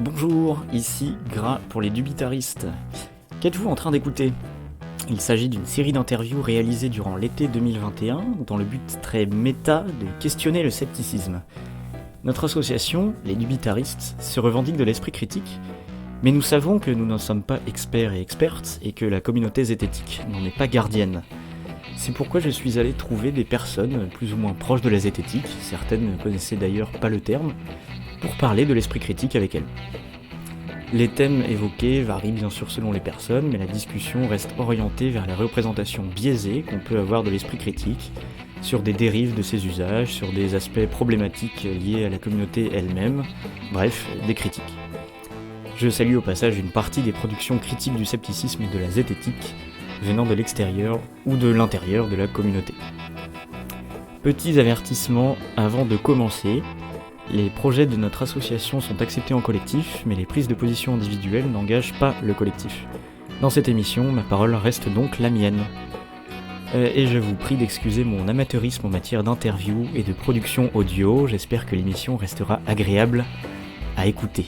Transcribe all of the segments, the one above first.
Bonjour, ici Gras pour les dubitaristes. Qu'êtes-vous en train d'écouter ? Il s'agit d'une série d'interviews réalisées durant l'été 2021 dans le but très méta de questionner le scepticisme. Notre association, les dubitaristes, se revendique de l'esprit critique, mais nous savons que nous n'en sommes pas experts et expertes et que la communauté zététique n'en est pas gardienne. C'est pourquoi je suis allé trouver des personnes plus ou moins proches de la zététique, certaines ne connaissaient d'ailleurs pas le terme, pour parler de l'esprit critique avec elles. Les thèmes évoqués varient bien sûr selon les personnes, mais la discussion reste orientée vers la représentation biaisée qu'on peut avoir de l'esprit critique, sur des dérives de ses usages, sur des aspects problématiques liés à la communauté elle-même, bref, des critiques. Je salue au passage une partie des productions critiques du scepticisme et de la zététique, venant de l'extérieur ou de l'intérieur de la communauté. Petits avertissements avant de commencer. Les projets de notre association sont acceptés en collectif, mais les prises de position individuelles n'engagent pas le collectif. Dans cette émission, ma parole reste donc la mienne. Et je vous prie d'excuser mon amateurisme en matière d'interview et de production audio, j'espère que l'émission restera agréable à écouter.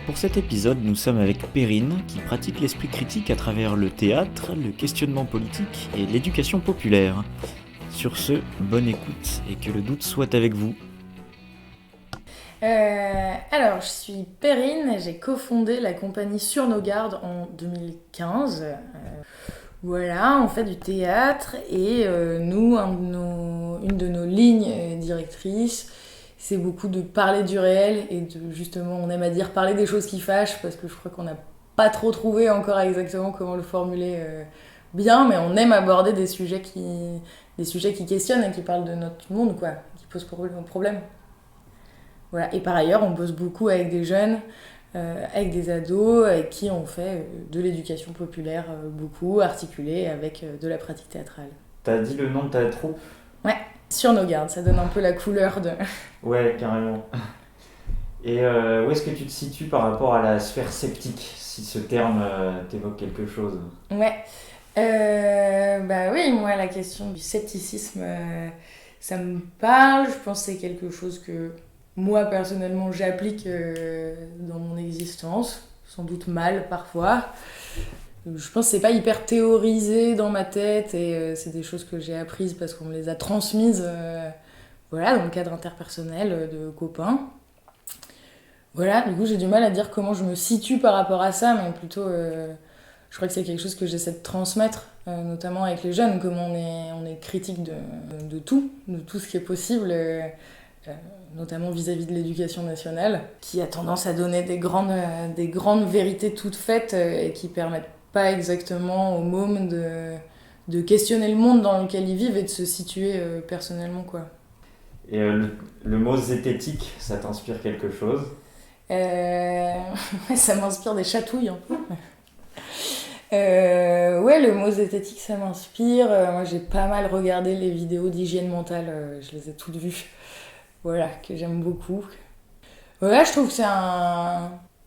Pour cet épisode, nous sommes avec Perrine, qui pratique l'esprit critique à travers le théâtre, le questionnement politique et l'éducation populaire. Sur ce, bonne écoute et que le doute soit avec vous. Alors, je suis Perrine et j'ai cofondé la compagnie Sur nos gardes en 2015. Voilà, on fait du théâtre et nous, une de nos lignes directrices, c'est beaucoup de parler du réel et de justement, on aime à dire parler des choses qui fâchent parce que je crois qu'on n'a pas trop trouvé encore exactement comment le formuler bien, mais on aime aborder des sujets qui questionnent et qui parlent de notre monde, quoi, qui posent problème. Voilà. Et par ailleurs, on bosse beaucoup avec des jeunes, avec des ados, avec qui on fait de l'éducation populaire beaucoup, articulée avec de la pratique théâtrale. T'as dit le nom de ta troupe ? Ouais, Sur nos gardes, ça donne un peu la couleur de... Ouais, carrément. Et où est-ce que tu te situes par rapport à la sphère sceptique, si ce terme t'évoque quelque chose ? Ouais. Bah oui, moi la question du scepticisme, ça me parle. Je pense que c'est quelque chose que moi personnellement j'applique dans mon existence, sans doute mal parfois. Je pense que c'est pas hyper théorisé dans ma tête et c'est des choses que j'ai apprises parce qu'on me les a transmises voilà, dans le cadre interpersonnel de copains. Voilà, du coup j'ai du mal à dire comment je me situe par rapport à ça, mais plutôt... je crois que c'est quelque chose que j'essaie de transmettre, notamment avec les jeunes, comment on est critique de tout ce qui est possible, notamment vis-à-vis de l'éducation nationale, qui a tendance à donner des grandes vérités toutes faites et qui permettent pas exactement aux mômes de questionner le monde dans lequel ils vivent et de se situer personnellement, quoi. Et le mot zététique, ça t'inspire quelque chose ? Ça m'inspire des chatouilles un peu. Ouais, le mot zététique, ça m'inspire. Moi, j'ai pas mal regardé les vidéos d'hygiène mentale. Je les ai toutes vues. Voilà, que j'aime beaucoup. Voilà, je trouve que c'est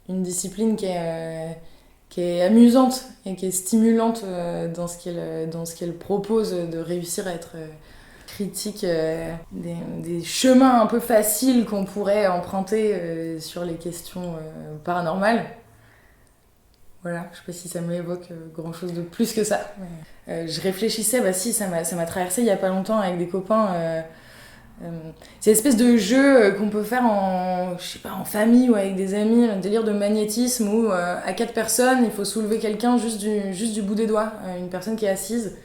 une discipline qui est amusante et qui est stimulante dans ce qu'elle propose de réussir à être critique des chemins un peu faciles qu'on pourrait emprunter sur les questions paranormales. Voilà, je sais pas si ça m'évoque grand chose de plus que ça. Je réfléchissais, bah si, ça m'a traversé il y a pas longtemps avec des copains. C'est l'espèce de jeu qu'on peut faire en famille ou avec des amis, un délire de magnétisme où à 4 personnes, il faut soulever quelqu'un juste du bout des doigts, une personne qui est assise.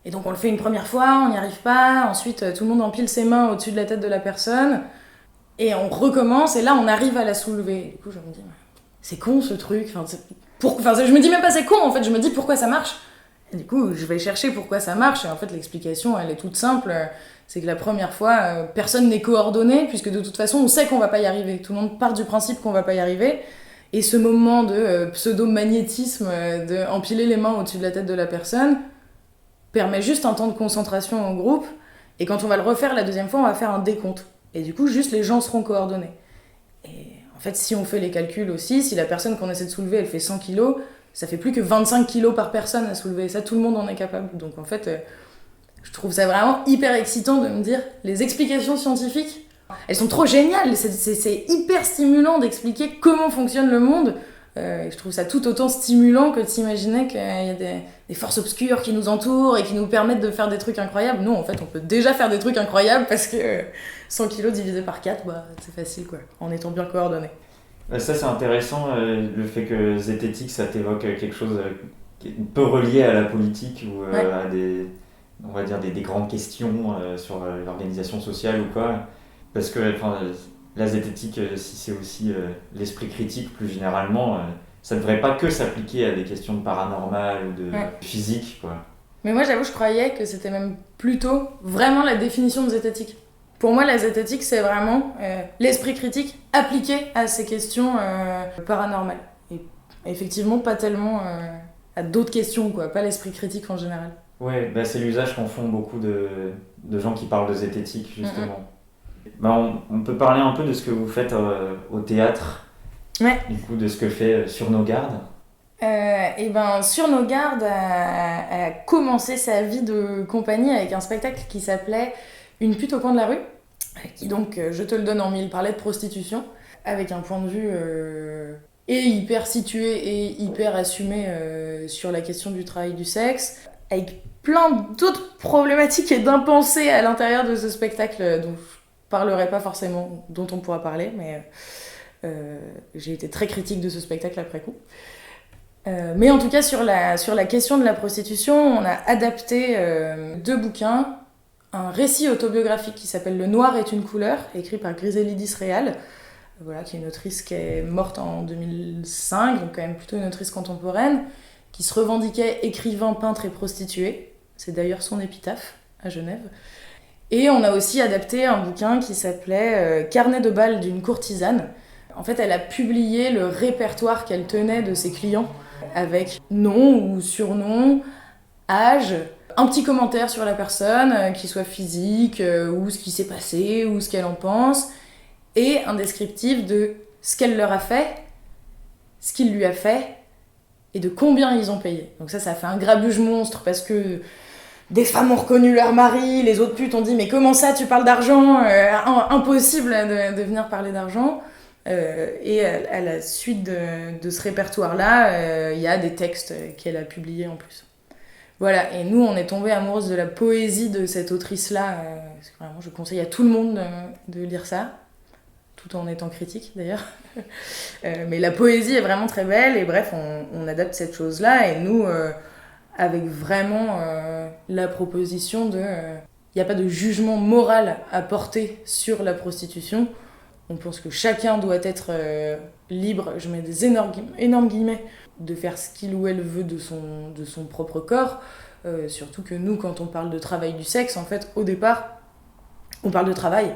Et donc on le fait une première fois, on n'y arrive pas, ensuite tout le monde empile ses mains au-dessus de la tête de la personne, et on recommence, et là on arrive à la soulever. Du coup je me dis... c'est con ce truc, je me dis même pas c'est con en fait, je me dis pourquoi ça marche. Et du coup je vais chercher pourquoi ça marche et en fait l'explication elle est toute simple, c'est que la première fois personne n'est coordonné puisque de toute façon on sait qu'on va pas y arriver, tout le monde part du principe qu'on va pas y arriver et ce moment de pseudo-magnétisme, de empiler les mains au-dessus de la tête de la personne permet juste un temps de concentration au groupe et quand on va le refaire la deuxième fois on va faire un décompte et du coup juste les gens seront coordonnés. Et en fait, si on fait les calculs aussi, si la personne qu'on essaie de soulever, elle fait 100 kilos, ça fait plus que 25 kilos par personne à soulever. Et ça, tout le monde en est capable. Donc en fait, je trouve ça vraiment hyper excitant de me dire, les explications scientifiques, Elles sont trop géniales, c'est hyper stimulant d'expliquer comment fonctionne le monde. Je trouve ça tout autant stimulant que de s'imaginer qu'il y a des forces obscures qui nous entourent et qui nous permettent de faire des trucs incroyables. Non, en fait, on peut déjà faire des trucs incroyables parce que 100 kilos divisé par 4, c'est facile, quoi, en étant bien coordonné. Ça, c'est intéressant, le fait que zététique, ça t'évoque quelque chose qui est peu relié à la politique ou à on va dire des grandes questions sur l'organisation sociale ou quoi. Parce que la zététique, si c'est aussi l'esprit critique plus généralement, ça ne devrait pas que s'appliquer à des questions de paranormal ou de physique, quoi. Mais moi, j'avoue, je croyais que c'était même plutôt vraiment la définition de zététique. Pour moi, la zététique, c'est vraiment l'esprit critique appliqué à ces questions paranormales. Et effectivement, pas tellement à d'autres questions, quoi, pas l'esprit critique en général. Ouais, c'est l'usage qu'en font beaucoup de gens qui parlent de zététique, justement. On peut parler un peu de ce que vous faites au théâtre, du coup, de ce que fait Sur nos gardes. Sur nos gardes a commencé sa vie de compagnie avec un spectacle qui s'appelait Une pute au coin de la rue, qui donc, je te le donne en mille, parlait de prostitution, avec un point de vue et hyper situé et hyper assumé sur la question du travail du sexe, avec plein d'autres problématiques et d'impensés à l'intérieur de ce spectacle dont je parlerai pas forcément, dont on pourra parler, mais j'ai été très critique de ce spectacle après coup. Mais en tout cas, sur la question de la prostitution, on a adapté 2 bouquins. Un récit autobiographique qui s'appelle Le Noir est une couleur, écrit par Griselidis Réal, qui est une autrice qui est morte en 2005, donc quand même plutôt une autrice contemporaine, qui se revendiquait écrivain, peintre et prostituée. C'est d'ailleurs son épitaphe à Genève. Et on a aussi adapté un bouquin qui s'appelait Carnet de bal d'une courtisane. En fait, elle a publié le répertoire qu'elle tenait de ses clients, avec nom ou surnom, âge, un petit commentaire sur la personne, qui soit physique, ou ce qui s'est passé, ou ce qu'elle en pense, et un descriptif de ce qu'elle leur a fait, ce qu'il lui a fait, et de combien ils ont payé. Donc ça a fait un grabuge monstre, parce que des femmes ont reconnu leur mari, les autres putes ont dit « Mais comment ça, tu parles d'argent ? Impossible de venir parler d'argent !» Et à la suite de ce répertoire-là, il y a des textes qu'elle a publiés en plus. Voilà, et nous, on est tombés amoureuses de la poésie de cette autrice-là. Vraiment, je conseille à tout le monde de lire ça, tout en étant critique d'ailleurs. Mais la poésie est vraiment très belle, et bref, on adapte cette chose-là, et nous, avec vraiment la proposition de... Il n'y a pas de jugement moral à porter sur la prostitution. On pense que chacun doit être libre, je mets des énormes guillemets, de faire ce qu'il ou elle veut de son propre corps. Surtout que nous, quand on parle de travail du sexe, en fait, au départ, on parle de travail,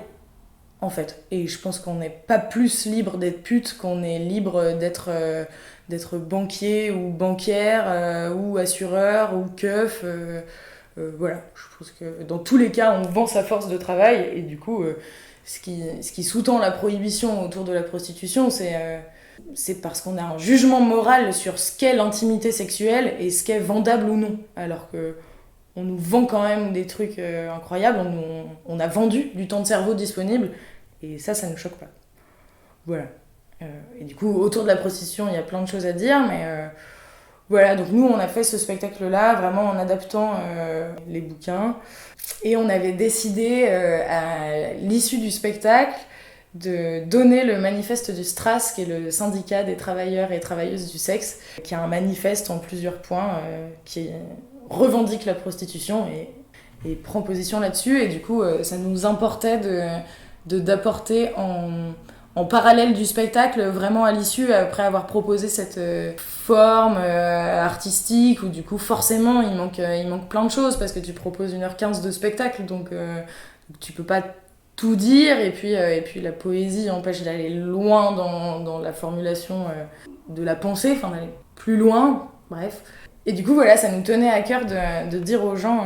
en fait. Et je pense qu'on n'est pas plus libre d'être pute qu'on est libre d'être banquier ou banquière ou assureur ou keuf. Voilà, je pense que dans tous les cas, on vend sa force de travail, et du coup... Ce qui sous-tend la prohibition autour de la prostitution, c'est parce qu'on a un jugement moral sur ce qu'est l'intimité sexuelle et ce qu'est vendable ou non. Alors qu'on nous vend quand même des trucs incroyables, on a vendu du temps de cerveau disponible, et ça ne nous choque pas. Voilà. Et du coup, autour de la prostitution, il y a plein de choses à dire, mais voilà, donc nous, on a fait ce spectacle-là vraiment en adaptant les bouquins. Et on avait décidé, à l'issue du spectacle, de donner le manifeste du STRAS, qui est le syndicat des travailleurs et travailleuses du sexe, qui a un manifeste en plusieurs points qui revendique la prostitution et prend position là-dessus. Et du coup, ça nous importait d'apporter en parallèle du spectacle, vraiment à l'issue, après avoir proposé cette forme artistique, où du coup forcément il manque plein de choses, parce que tu proposes 1h15 de spectacle, donc tu peux pas tout dire, et puis la poésie empêche d'aller loin dans la formulation de la pensée, enfin d'aller plus loin, bref. Et du coup voilà, ça nous tenait à cœur de dire aux gens,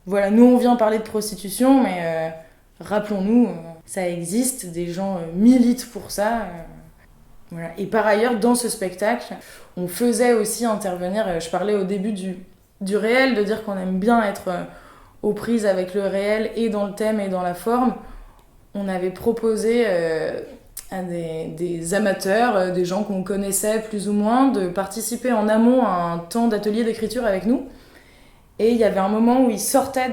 voilà, nous on vient parler de prostitution, mais rappelons-nous, ça existe, des gens militent pour ça. Voilà. Et par ailleurs, dans ce spectacle, on faisait aussi intervenir, je parlais au début du réel, de dire qu'on aime bien être aux prises avec le réel, et dans le thème et dans la forme. on avait proposé à des amateurs, des gens qu'on connaissait plus ou moins, de participer en amont à un temps d'atelier d'écriture avec nous. Et il y avait un moment où ils sortaient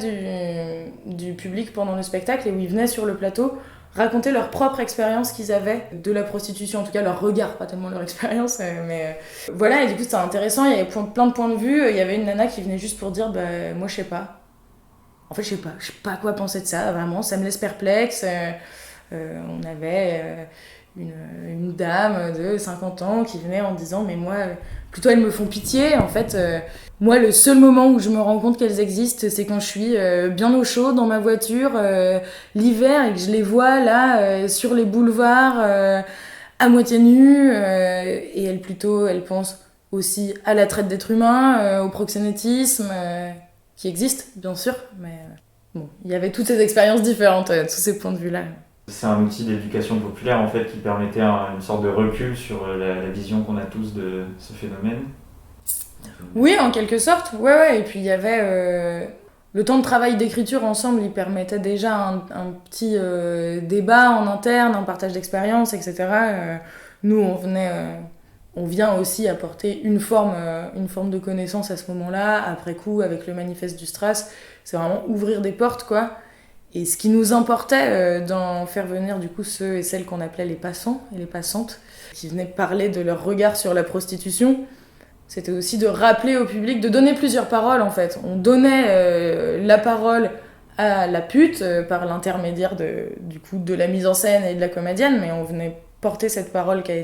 du public pendant le spectacle et où ils venaient sur le plateau raconter leur propre expérience qu'ils avaient de la prostitution, en tout cas leur regard, pas tellement leur expérience, mais voilà, et du coup c'était intéressant, il y avait plein de points de vue, il y avait une nana qui venait juste pour dire, moi je sais pas. En fait je sais pas quoi penser de ça, vraiment, ça me laisse perplexe. On avait une dame de 50 ans qui venait en disant mais moi, plutôt elles me font pitié, en fait, moi le seul moment où je me rends compte qu'elles existent c'est quand je suis bien au chaud dans ma voiture l'hiver et que je les vois là sur les boulevards à moitié nues et elles pensent aussi à la traite d'êtres humains, au proxénétisme qui existe bien sûr, mais bon, il y avait toutes ces expériences différentes, tous ces points de vue là. C'est un outil d'éducation populaire en fait qui permettait une sorte de recul sur la vision qu'on a tous de ce phénomène. Oui, en quelque sorte, ouais. Et puis il y avait le temps de travail d'écriture ensemble, il permettait déjà un petit débat en interne, un partage d'expériences, etc. Nous, on vient aussi apporter une forme de connaissance à ce moment-là, après coup, avec le manifeste du Stras. C'est vraiment ouvrir des portes, quoi. Et ce qui nous importait d'en faire venir du coup ceux et celles qu'on appelait les passants et les passantes, qui venaient parler de leur regard sur la prostitution, c'était aussi de rappeler au public, de donner plusieurs paroles en fait. On donnait la parole à la pute par l'intermédiaire de la mise en scène et de la comédienne, mais on venait porter cette parole qui a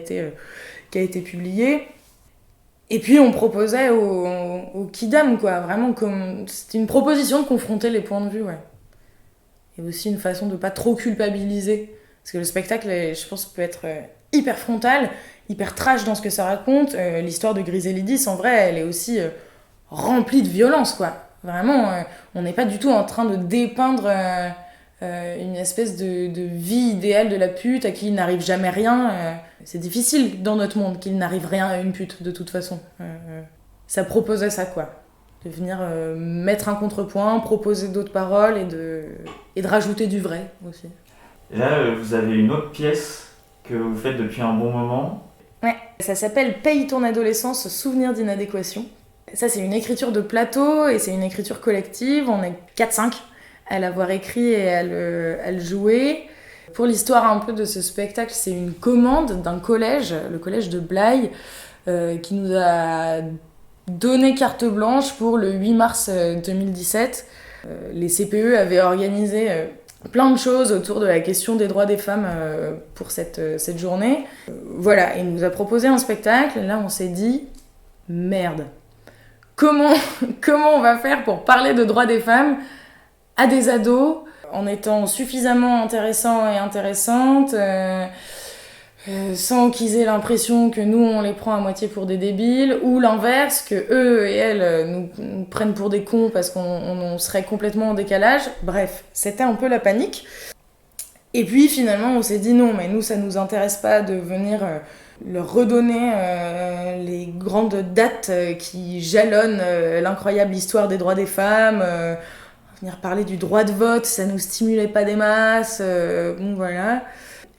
été publiée. Et puis on proposait aux kidam, quoi, vraiment c'était une proposition de confronter les points de vue, ouais. Et aussi une façon de pas trop culpabiliser. Parce que le spectacle, je pense, peut être hyper frontal, hyper trash dans ce que ça raconte. L'histoire de Griselidis, en vrai, elle est aussi remplie de violence, quoi. Vraiment, on n'est pas du tout en train de dépeindre une espèce de vie idéale de la pute à qui il n'arrive jamais rien. C'est difficile dans notre monde qu'il n'arrive rien à une pute, de toute façon. Ça proposait ça, quoi. De venir mettre un contrepoint, proposer d'autres paroles et de rajouter du vrai aussi. Et là, vous avez une autre pièce que vous faites depuis un bon moment. Ouais, ça s'appelle Paye ton adolescence, souvenir d'inadéquation. Ça, c'est une écriture de plateau et c'est une écriture collective. On est 4-5 à l'avoir écrit et à le jouer. Pour l'histoire un peu de ce spectacle, c'est une commande d'un collège, le collège de Blaye, qui nous a donné carte blanche pour le 8 mars 2017. Les CPE avaient organisé plein de choses autour de la question des droits des femmes pour cette journée. Voilà, il nous a proposé un spectacle, et là on s'est dit, merde, comment on va faire pour parler de droits des femmes à des ados en étant suffisamment intéressant et intéressante, sans qu'ils aient l'impression que nous on les prend à moitié pour des débiles, ou l'inverse, que eux et elles nous prennent pour des cons parce qu'on serait complètement en décalage. Bref, c'était un peu la panique. Et puis finalement on s'est dit non, mais nous ça nous intéresse pas de venir leur redonner les grandes dates qui jalonnent l'incroyable histoire des droits des femmes, venir parler du droit de vote, ça nous stimulait pas des masses, bon voilà.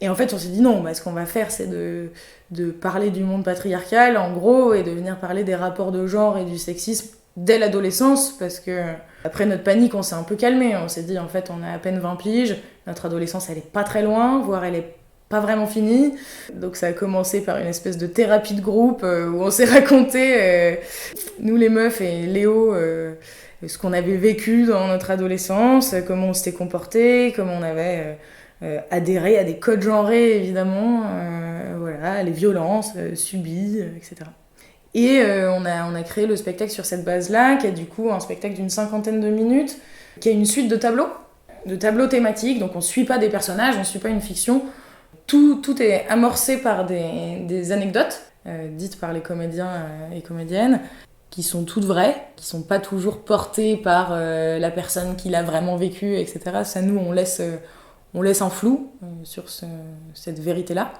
Et en fait, on s'est dit non, ce qu'on va faire, c'est de parler du monde patriarcal, en gros, et de venir parler des rapports de genre et du sexisme dès l'adolescence, parce que après notre panique, on s'est un peu calmé. On s'est dit, en fait, on a à peine 20 piges, notre adolescence, elle est pas très loin, voire elle est pas vraiment finie. Donc ça a commencé par une espèce de thérapie de groupe où on s'est raconté, nous les meufs et Léo, ce qu'on avait vécu dans notre adolescence, comment on s'était comporté, comment on avait adhérer à des codes genrés, évidemment, voilà, les violences subies, etc. Et on a créé le spectacle sur cette base-là, qui est du coup un spectacle d'une 50aine de minutes, qui a une suite de tableaux thématiques, donc on ne suit pas des personnages, on ne suit pas une fiction. Tout est amorcé par des anecdotes dites par les comédiens et comédiennes, qui sont toutes vraies, qui sont pas toujours portées par la personne qui l'a vraiment vécu, etc. Ça, nous, on laisse un flou sur cette vérité-là.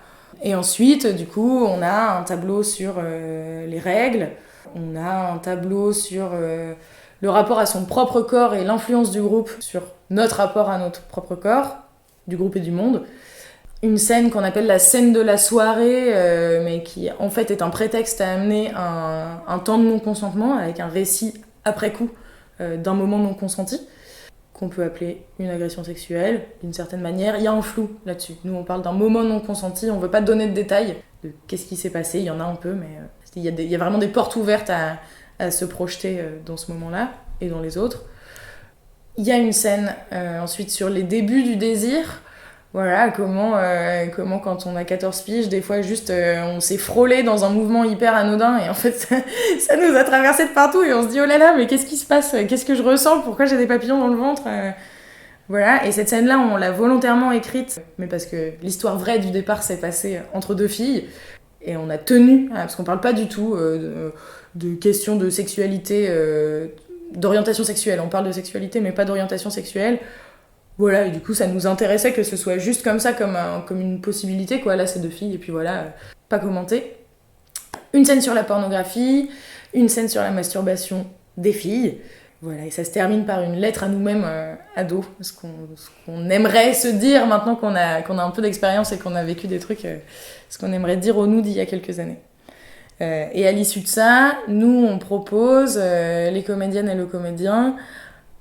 Et ensuite, du coup, on a un tableau sur les règles, on a un tableau sur le rapport à son propre corps et l'influence du groupe sur notre rapport à notre propre corps. du groupe et du monde. Une scène qu'on appelle la scène de la soirée, mais qui en fait est un prétexte à amener un temps de non-consentement avec un récit après coup d'un moment non consenti, qu'on peut appeler une agression sexuelle d'une certaine manière. Il y a un flou là-dessus. Nous, on parle d'un moment non consenti, on veut pas donner de détails de qu'est-ce qui s'est passé, il y en a un peu, mais il y a vraiment des portes ouvertes à se projeter dans ce moment-là et dans les autres. Il y a une scène ensuite sur les débuts du désir. Voilà, comment quand on a 14 piges, des fois juste on s'est frôlé dans un mouvement hyper anodin et en fait ça nous a traversé de partout et on se dit oh là là, mais qu'est-ce qui se passe? Qu'est-ce que je ressens? Pourquoi j'ai des papillons dans le ventre? Voilà, et cette scène-là, on l'a volontairement écrite, mais parce que l'histoire vraie du départ s'est passée entre deux filles et on a tenu, parce qu'on parle pas du tout de questions de sexualité, d'orientation sexuelle. On parle de sexualité, mais pas d'orientation sexuelle. Voilà, et du coup, ça nous intéressait que ce soit juste comme ça, comme une possibilité, quoi. Là, c'est deux filles, et puis voilà, pas commenté. Une scène sur la pornographie, une scène sur la masturbation des filles. Voilà, et ça se termine par une lettre à nous-mêmes, ados. Ce qu'on aimerait se dire maintenant qu'on a un peu d'expérience et qu'on a vécu des trucs, ce qu'on aimerait dire au nous d'il y a quelques années. Et à l'issue de ça, nous, on propose, les comédiennes et le comédien,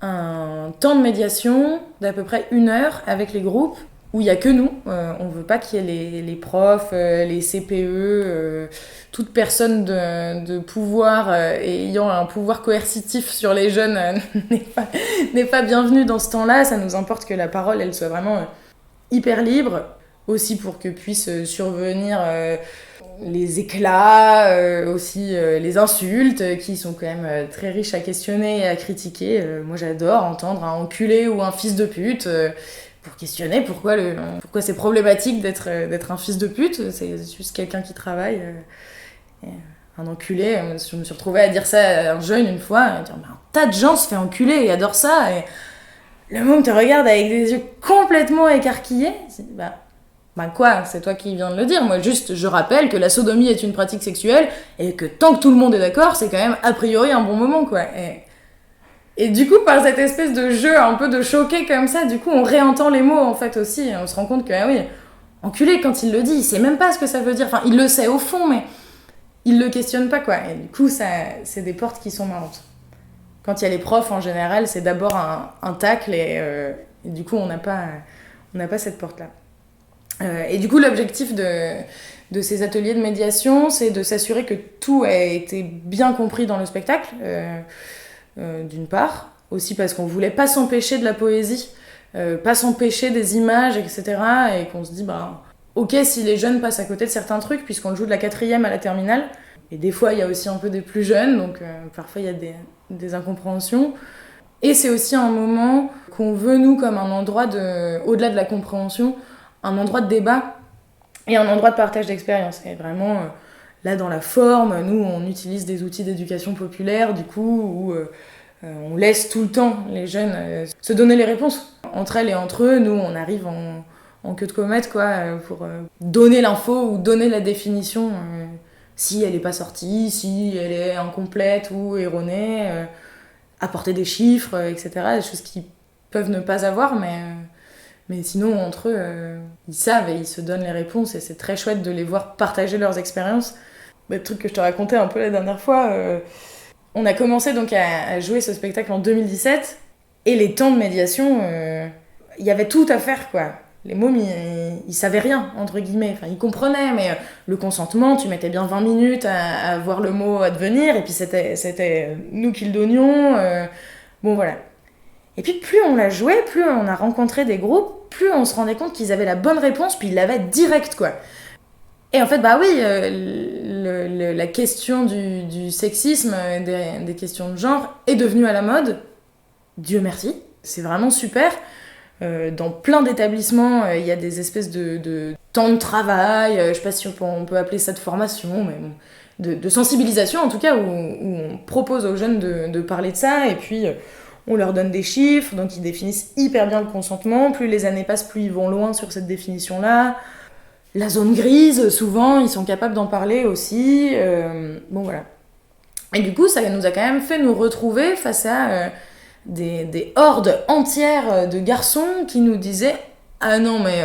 un temps de médiation d'à peu près 1 heure avec les groupes où il n'y a que nous. On ne veut pas qu'il y ait les profs, les CPE, toute personne de pouvoir ayant un pouvoir coercitif sur les jeunes n'est pas bienvenue dans ce temps-là. Ça nous importe que la parole elle soit vraiment hyper libre, aussi pour que puissent survenir les éclats, aussi les insultes, qui sont quand même très riches à questionner et à critiquer. Moi j'adore entendre un enculé ou un fils de pute pour questionner pourquoi c'est problématique d'être un fils de pute. C'est juste quelqu'un qui travaille. Un enculé, je me suis retrouvée à dire ça à un jeune une fois, à dire, un tas de gens se fait enculer et adorent ça, et le môme te regarde avec des yeux complètement écarquillés. Bah quoi, c'est toi qui viens de le dire. Moi, juste, je rappelle que la sodomie est une pratique sexuelle et que tant que tout le monde est d'accord, c'est quand même a priori un bon moment, quoi. Et du coup, par cette espèce de jeu un peu de choquer comme ça, du coup, on réentend les mots, en fait, aussi. Et on se rend compte que, ah oui, enculé, quand il le dit, il sait même pas ce que ça veut dire. Enfin, il le sait au fond, mais il le questionne pas, quoi. Et du coup, c'est des portes qui sont marrantes. Quand il y a les profs, en général, c'est d'abord un tacle et du coup, on n'a pas cette porte-là. Et du coup, l'objectif de ces ateliers de médiation, c'est de s'assurer que tout a été bien compris dans le spectacle, d'une part, aussi parce qu'on voulait pas s'empêcher de la poésie, pas s'empêcher des images, etc. Et qu'on se dit, ok, si les jeunes passent à côté de certains trucs, puisqu'on le joue de la 4e à la terminale, et des fois, il y a aussi un peu des plus jeunes, donc parfois, il y a des incompréhensions. Et c'est aussi un moment qu'on veut, nous, comme un endroit au-delà de la compréhension, un endroit de débat et un endroit de partage d'expérience. Et vraiment, là, dans la forme, nous, on utilise des outils d'éducation populaire, du coup, où on laisse tout le temps les jeunes se donner les réponses. Entre elles et entre eux, nous, on arrive en queue de comète, quoi, pour donner l'info ou donner la définition, si elle n'est pas sortie, si elle est incomplète ou erronée, apporter des chiffres, etc. Des choses qui peuvent ne pas avoir, mais sinon, entre eux, ils savent et ils se donnent les réponses et c'est très chouette de les voir partager leurs expériences. Le truc que je te racontais un peu la dernière fois, on a commencé donc à jouer ce spectacle en 2017 et les temps de médiation, il y avait tout à faire, quoi. Les mômes, ils savaient rien, entre guillemets. Enfin, ils comprenaient, mais le consentement, tu mettais bien 20 minutes à voir le mot advenir et puis c'était nous qui le donnions. Bon, voilà. Et puis plus on l'a joué, plus on a rencontré des groupes, plus on se rendait compte qu'ils avaient la bonne réponse, puis ils l'avaient direct, quoi. Et en fait, la question du sexisme, des questions de genre est devenue à la mode. Dieu merci, c'est vraiment super. Dans plein d'établissements, il y a des espèces de temps de travail, je sais pas si on peut appeler ça de formation, mais bon, de sensibilisation en tout cas, où on propose aux jeunes de parler de ça, et puis on leur donne des chiffres, donc ils définissent hyper bien le consentement. Plus les années passent, plus ils vont loin sur cette définition-là. La zone grise, souvent, ils sont capables d'en parler aussi. Bon, voilà. Et du coup, ça nous a quand même fait nous retrouver face à des hordes entières de garçons qui nous disaient « ah non mais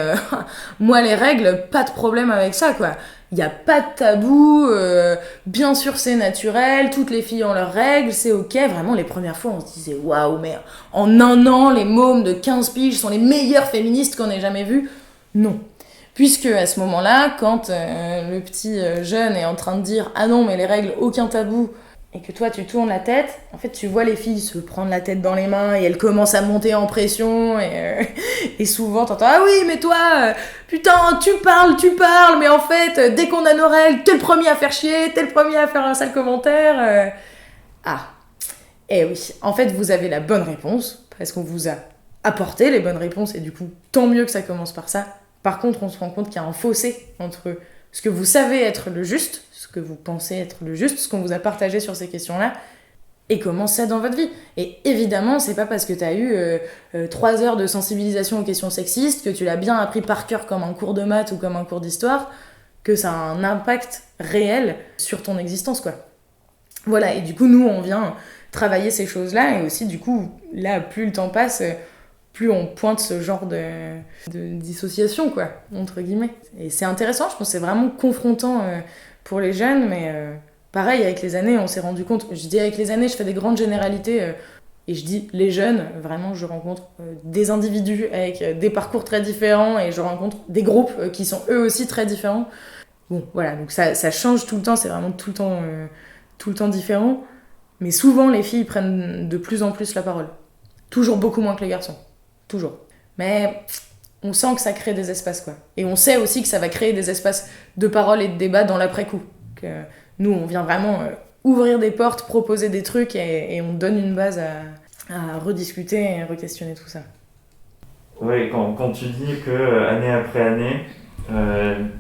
moi les règles, pas de problème avec ça quoi. Il y a pas de tabou, bien sûr c'est naturel, toutes les filles ont leurs règles, c'est ok. Vraiment les premières fois on se disait waouh mais en un an les mômes de 15 piges sont les meilleures féministes qu'on ait jamais vues. Non. Puisque à ce moment-là, quand le petit jeune est en train de dire ah non mais les règles aucun tabou, et que toi tu tournes la tête, en fait tu vois les filles se prendre la tête dans les mains et elles commencent à monter en pression et souvent t'entends ah oui mais toi putain tu parles mais en fait dès qu'on a nos règles t'es le premier à faire chier, t'es le premier à faire un sale commentaire. Ah et oui en fait vous avez la bonne réponse parce qu'on vous a apporté les bonnes réponses et du coup tant mieux que ça commence par ça. Par contre on se rend compte qu'il y a un fossé entre ce que vous savez être le juste, ce que vous pensez être le juste, ce qu'on vous a partagé sur ces questions-là, et comment c'est dans votre vie. Et évidemment, c'est pas parce que t'as eu 3 heures de sensibilisation aux questions sexistes, que tu l'as bien appris par cœur comme un cours de maths ou comme un cours d'histoire, que ça a un impact réel sur ton existence, quoi. Voilà, et du coup, nous, on vient travailler ces choses-là, et aussi, du coup, là, plus le temps passe, plus on pointe ce genre de dissociation, quoi, entre guillemets. Et c'est intéressant, je pense que c'est vraiment confrontant pour les jeunes, mais pareil, avec les années, on s'est rendu compte, je dis avec les années, je fais des grandes généralités, et je dis les jeunes, vraiment, je rencontre des individus avec des parcours très différents, et je rencontre des groupes qui sont eux aussi très différents. Bon, voilà, donc ça change tout le temps, c'est vraiment tout le temps différent, mais souvent, les filles prennent de plus en plus la parole. Toujours beaucoup moins que les garçons. Toujours. Mais on sent que ça crée des espaces, quoi. Et on sait aussi que ça va créer des espaces de parole et de débat dans l'après-coup. Que nous, on vient vraiment ouvrir des portes, proposer des trucs et on donne une base à rediscuter et re-questionner tout ça. Oui, quand tu dis que année après année,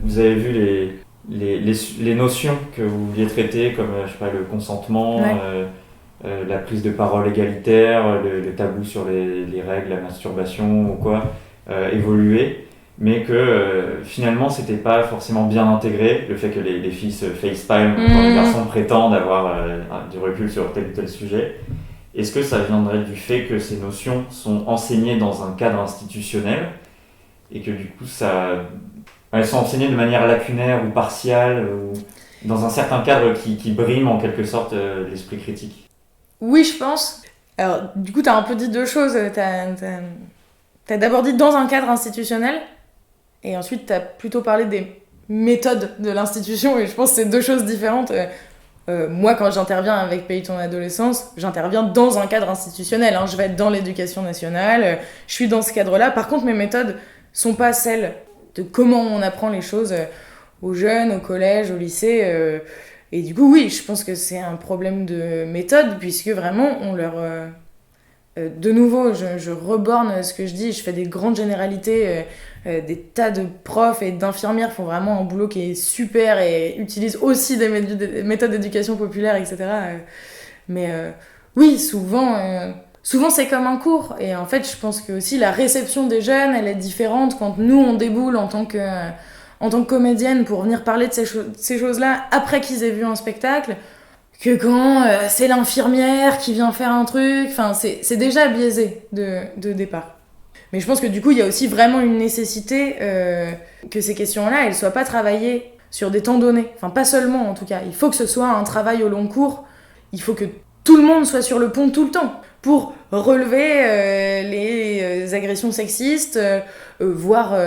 vous avez vu les notions que vous vouliez traiter, comme je sais pas, le consentement, Ouais. la prise de parole égalitaire, le tabou sur les règles, la masturbation ou quoi, évoluer, mais que finalement c'était pas forcément bien intégré, le fait que les filles se facepalm quand les garçons prétendent avoir du recul sur tel ou tel sujet. Est-ce que ça viendrait du fait que ces notions sont enseignées dans un cadre institutionnel et que du coup elles sont enseignées de manière lacunaire ou partiale ou dans un certain cadre qui brime en quelque sorte l'esprit critique? Oui, je pense. Alors, du coup, t'as un peu dit deux choses. T'as d'abord dit dans un cadre institutionnel, et ensuite t'as plutôt parlé des méthodes de l'institution, et je pense que c'est deux choses différentes. Moi, quand j'interviens avec Pays ton adolescence, j'interviens dans un cadre institutionnel. Je vais être dans l'éducation nationale, je suis dans ce cadre-là. Par contre, mes méthodes sont pas celles de comment on apprend les choses aux jeunes, au collège, au lycée. Et du coup, oui, je pense que c'est un problème de méthode, puisque vraiment, on leur... de nouveau, je reborne ce que je dis, je fais des grandes généralités, des tas de profs et d'infirmières font vraiment un boulot qui est super et utilisent aussi des méthodes d'éducation populaire, etc. Mais oui, souvent c'est comme un cours. Et en fait, je pense que aussi la réception des jeunes, elle est différente quand nous, on déboule en tant que comédienne pour venir parler de ces choses-là après qu'ils aient vu un spectacle, que quand c'est l'infirmière qui vient faire un truc. Enfin, c'est déjà biaisé de départ. Mais je pense que du coup, il y a aussi vraiment une nécessité que ces questions-là, elles soient pas travaillées sur des temps donnés. Enfin, pas seulement en tout cas. Il faut que ce soit un travail au long cours. Il faut que tout le monde soit sur le pont tout le temps pour relever les agressions sexistes, voire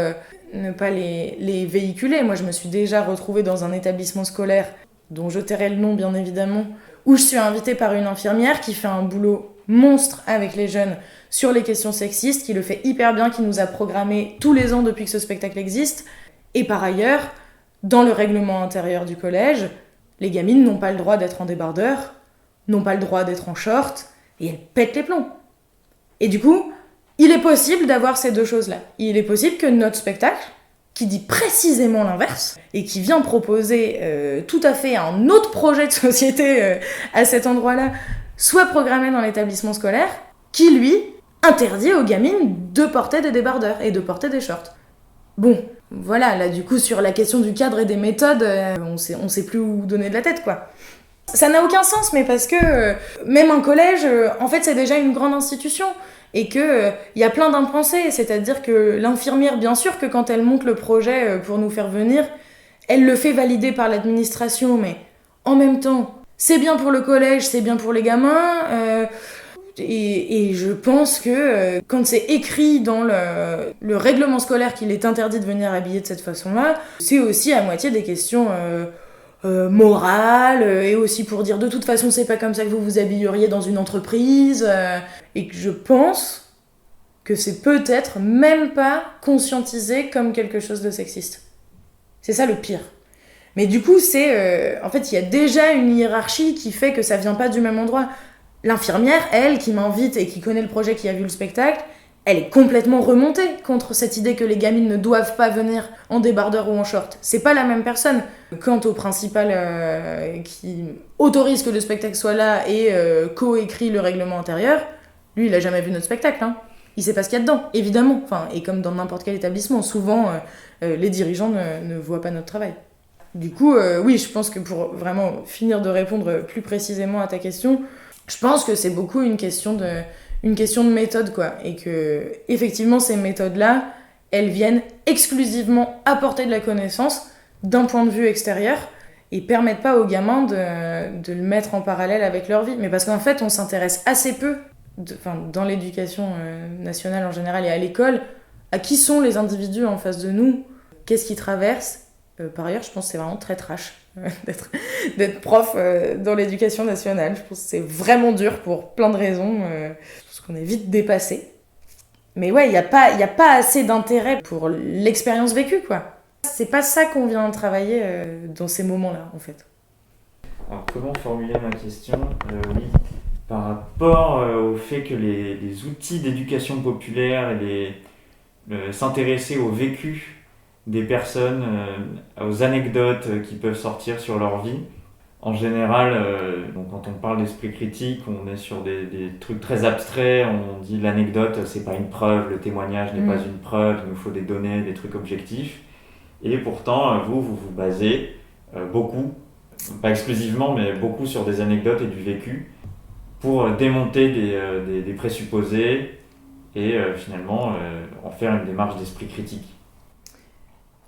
ne pas les véhiculer. Moi, je me suis déjà retrouvée dans un établissement scolaire, dont je tairai le nom bien évidemment, où je suis invitée par une infirmière qui fait un boulot monstre avec les jeunes sur les questions sexistes, qui le fait hyper bien, qui nous a programmé tous les ans depuis que ce spectacle existe. Et par ailleurs, dans le règlement intérieur du collège, les gamines n'ont pas le droit d'être en débardeur, n'ont pas le droit d'être en short, et elles pètent les plombs. Et du coup, il est possible d'avoir ces deux choses-là. Il est possible que notre spectacle, qui dit précisément l'inverse, et qui vient proposer tout à fait un autre projet de société à cet endroit-là, soit programmé dans l'établissement scolaire, qui, lui, interdit aux gamines de porter des débardeurs et de porter des shorts. Bon, voilà, là, du coup, sur la question du cadre et des méthodes, on sait plus où donner de la tête, quoi. Ça n'a aucun sens, mais parce que même un collège, en fait, c'est déjà une grande institution. Et que y a plein d'impensés, c'est-à-dire que l'infirmière, bien sûr que quand elle monte le projet pour nous faire venir, elle le fait valider par l'administration, mais en même temps, c'est bien pour le collège, c'est bien pour les gamins. Et je pense que quand c'est écrit dans le règlement scolaire qu'il est interdit de venir habiller de cette façon-là, c'est aussi à moitié des questions morales, et aussi pour dire de toute façon c'est pas comme ça que vous vous habilleriez dans une entreprise, et que je pense que c'est peut-être même pas conscientisé comme quelque chose de sexiste. C'est ça le pire. Mais du coup, en fait, il y a déjà une hiérarchie qui fait que ça vient pas du même endroit. L'infirmière, elle, qui m'invite et qui connaît le projet, qui a vu le spectacle, elle est complètement remontée contre cette idée que les gamines ne doivent pas venir en débardeur ou en short. C'est pas la même personne. Quant au principal qui autorise que le spectacle soit là et coécrit le règlement intérieur, lui, il a jamais vu notre spectacle, hein. Il sait pas ce qu'il y a dedans, évidemment. Enfin, et comme dans n'importe quel établissement, souvent, les dirigeants ne voient pas notre travail. Du coup, oui, je pense que pour vraiment finir de répondre plus précisément à ta question, je pense que c'est beaucoup une question de méthode, quoi. Et que, effectivement, ces méthodes-là, elles viennent exclusivement apporter de la connaissance d'un point de vue extérieur et permettent pas aux gamins de le mettre en parallèle avec leur vie. Mais parce qu'en fait, on s'intéresse assez peu, dans l'éducation nationale en général et à l'école, à qui sont les individus en face de nous, qu'est-ce qu'ils traversent. Par ailleurs, je pense que c'est vraiment très trash d'être prof dans l'éducation nationale. Je pense que c'est vraiment dur pour plein de raisons. Je pense qu'on est vite dépassé. Mais ouais, il n'y a pas assez d'intérêt pour l'expérience vécue, quoi. C'est pas ça qu'on vient travailler dans ces moments-là, en fait. Alors, comment formuler ma question ? Oui, par rapport au fait que les outils d'éducation populaire et s'intéresser au vécu des personnes, aux anecdotes qui peuvent sortir sur leur vie. En général, donc quand on parle d'esprit critique, on est sur des trucs très abstraits, on dit l'anecdote c'est pas une preuve, le témoignage n'est pas une preuve, il nous faut des données, des trucs objectifs. Et pourtant, vous basez beaucoup, pas exclusivement, mais beaucoup sur des anecdotes et du vécu pour démonter des présupposés et finalement en faire une démarche d'esprit critique.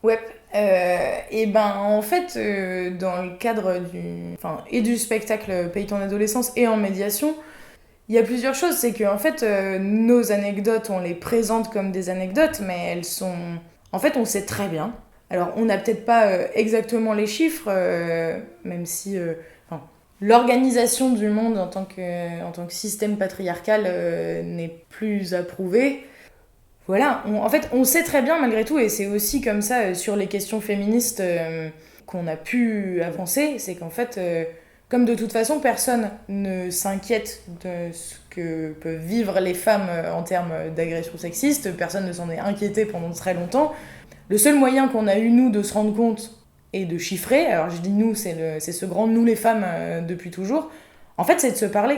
Ouais, et ben en fait, dans le cadre du spectacle Paye ton adolescence et en médiation, il y a plusieurs choses. C'est que en fait, nos anecdotes, on les présente comme des anecdotes, mais elles sont... En fait, on sait très bien. Alors, on n'a peut-être pas exactement les chiffres, même si l'organisation du monde en tant que système patriarcal n'est plus approuvée. Voilà, on sait très bien malgré tout, et c'est aussi comme ça sur les questions féministes qu'on a pu avancer, c'est qu'en fait, comme de toute façon personne ne s'inquiète de ce que peuvent vivre les femmes en termes d'agression sexiste, personne ne s'en est inquiété pendant très longtemps, le seul moyen qu'on a eu nous de se rendre compte et de chiffrer, alors je dis nous, c'est ce grand nous les femmes depuis toujours, en fait c'est de se parler.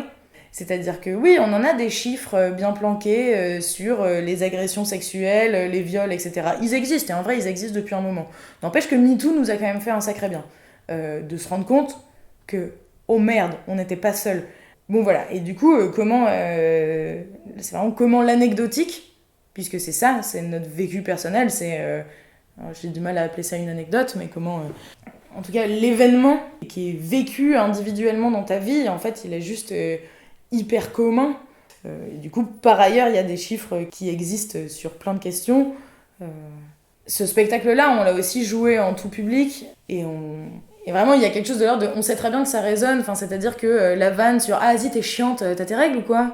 C'est-à-dire que oui, on en a des chiffres bien planqués sur les agressions sexuelles, les viols, etc. Ils existent, et en vrai, ils existent depuis un moment. N'empêche que MeToo nous a quand même fait un sacré bien. De se rendre compte que, oh merde, on n'était pas seuls. Bon voilà, et du coup, c'est vraiment comment l'anecdotique, puisque c'est ça, c'est notre vécu personnel, j'ai du mal à appeler ça une anecdote, mais comment... en tout cas, l'événement qui est vécu individuellement dans ta vie, en fait, il est juste... hyper commun. Et du coup, par ailleurs, il y a des chiffres qui existent sur plein de questions. Ce spectacle-là, on l'a aussi joué en tout public. Et vraiment, il y a quelque chose de l'ordre de... On sait très bien que ça résonne. Enfin, c'est-à-dire que la vanne sur « Ah, vas-y, t'es chiante, t'as tes règles ou quoi ?»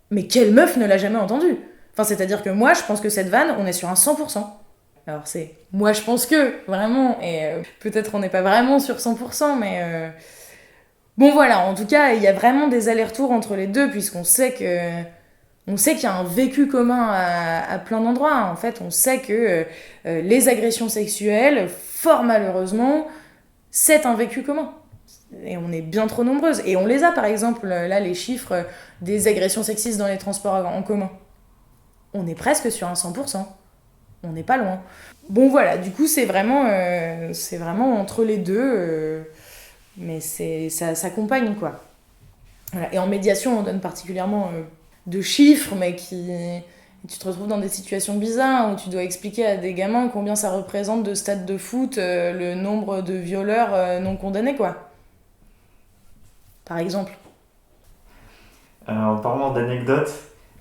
Mais quelle meuf ne l'a jamais entendue ? Enfin, c'est-à-dire que moi, je pense que cette vanne, on est sur un 100%. Alors c'est... Moi, je pense que, vraiment. Et peut-être on n'est pas vraiment sur 100%, mais... Bon voilà, en tout cas, il y a vraiment des allers-retours entre les deux, puisqu'on sait qu'il y a un vécu commun à plein d'endroits. En fait, on sait que les agressions sexuelles, fort malheureusement, c'est un vécu commun. Et on est bien trop nombreuses. Et on les a, par exemple, là, les chiffres des agressions sexistes dans les transports en commun. On est presque sur un 100%. On n'est pas loin. Bon voilà, du coup, c'est vraiment entre les deux... mais ça s'accompagne, quoi. Voilà. Et en médiation, on donne particulièrement de chiffres, mais tu te retrouves dans des situations bizarres où tu dois expliquer à des gamins combien ça représente de stades de foot, le nombre de violeurs non condamnés, quoi. Par exemple. Alors, en parlant d'anecdotes,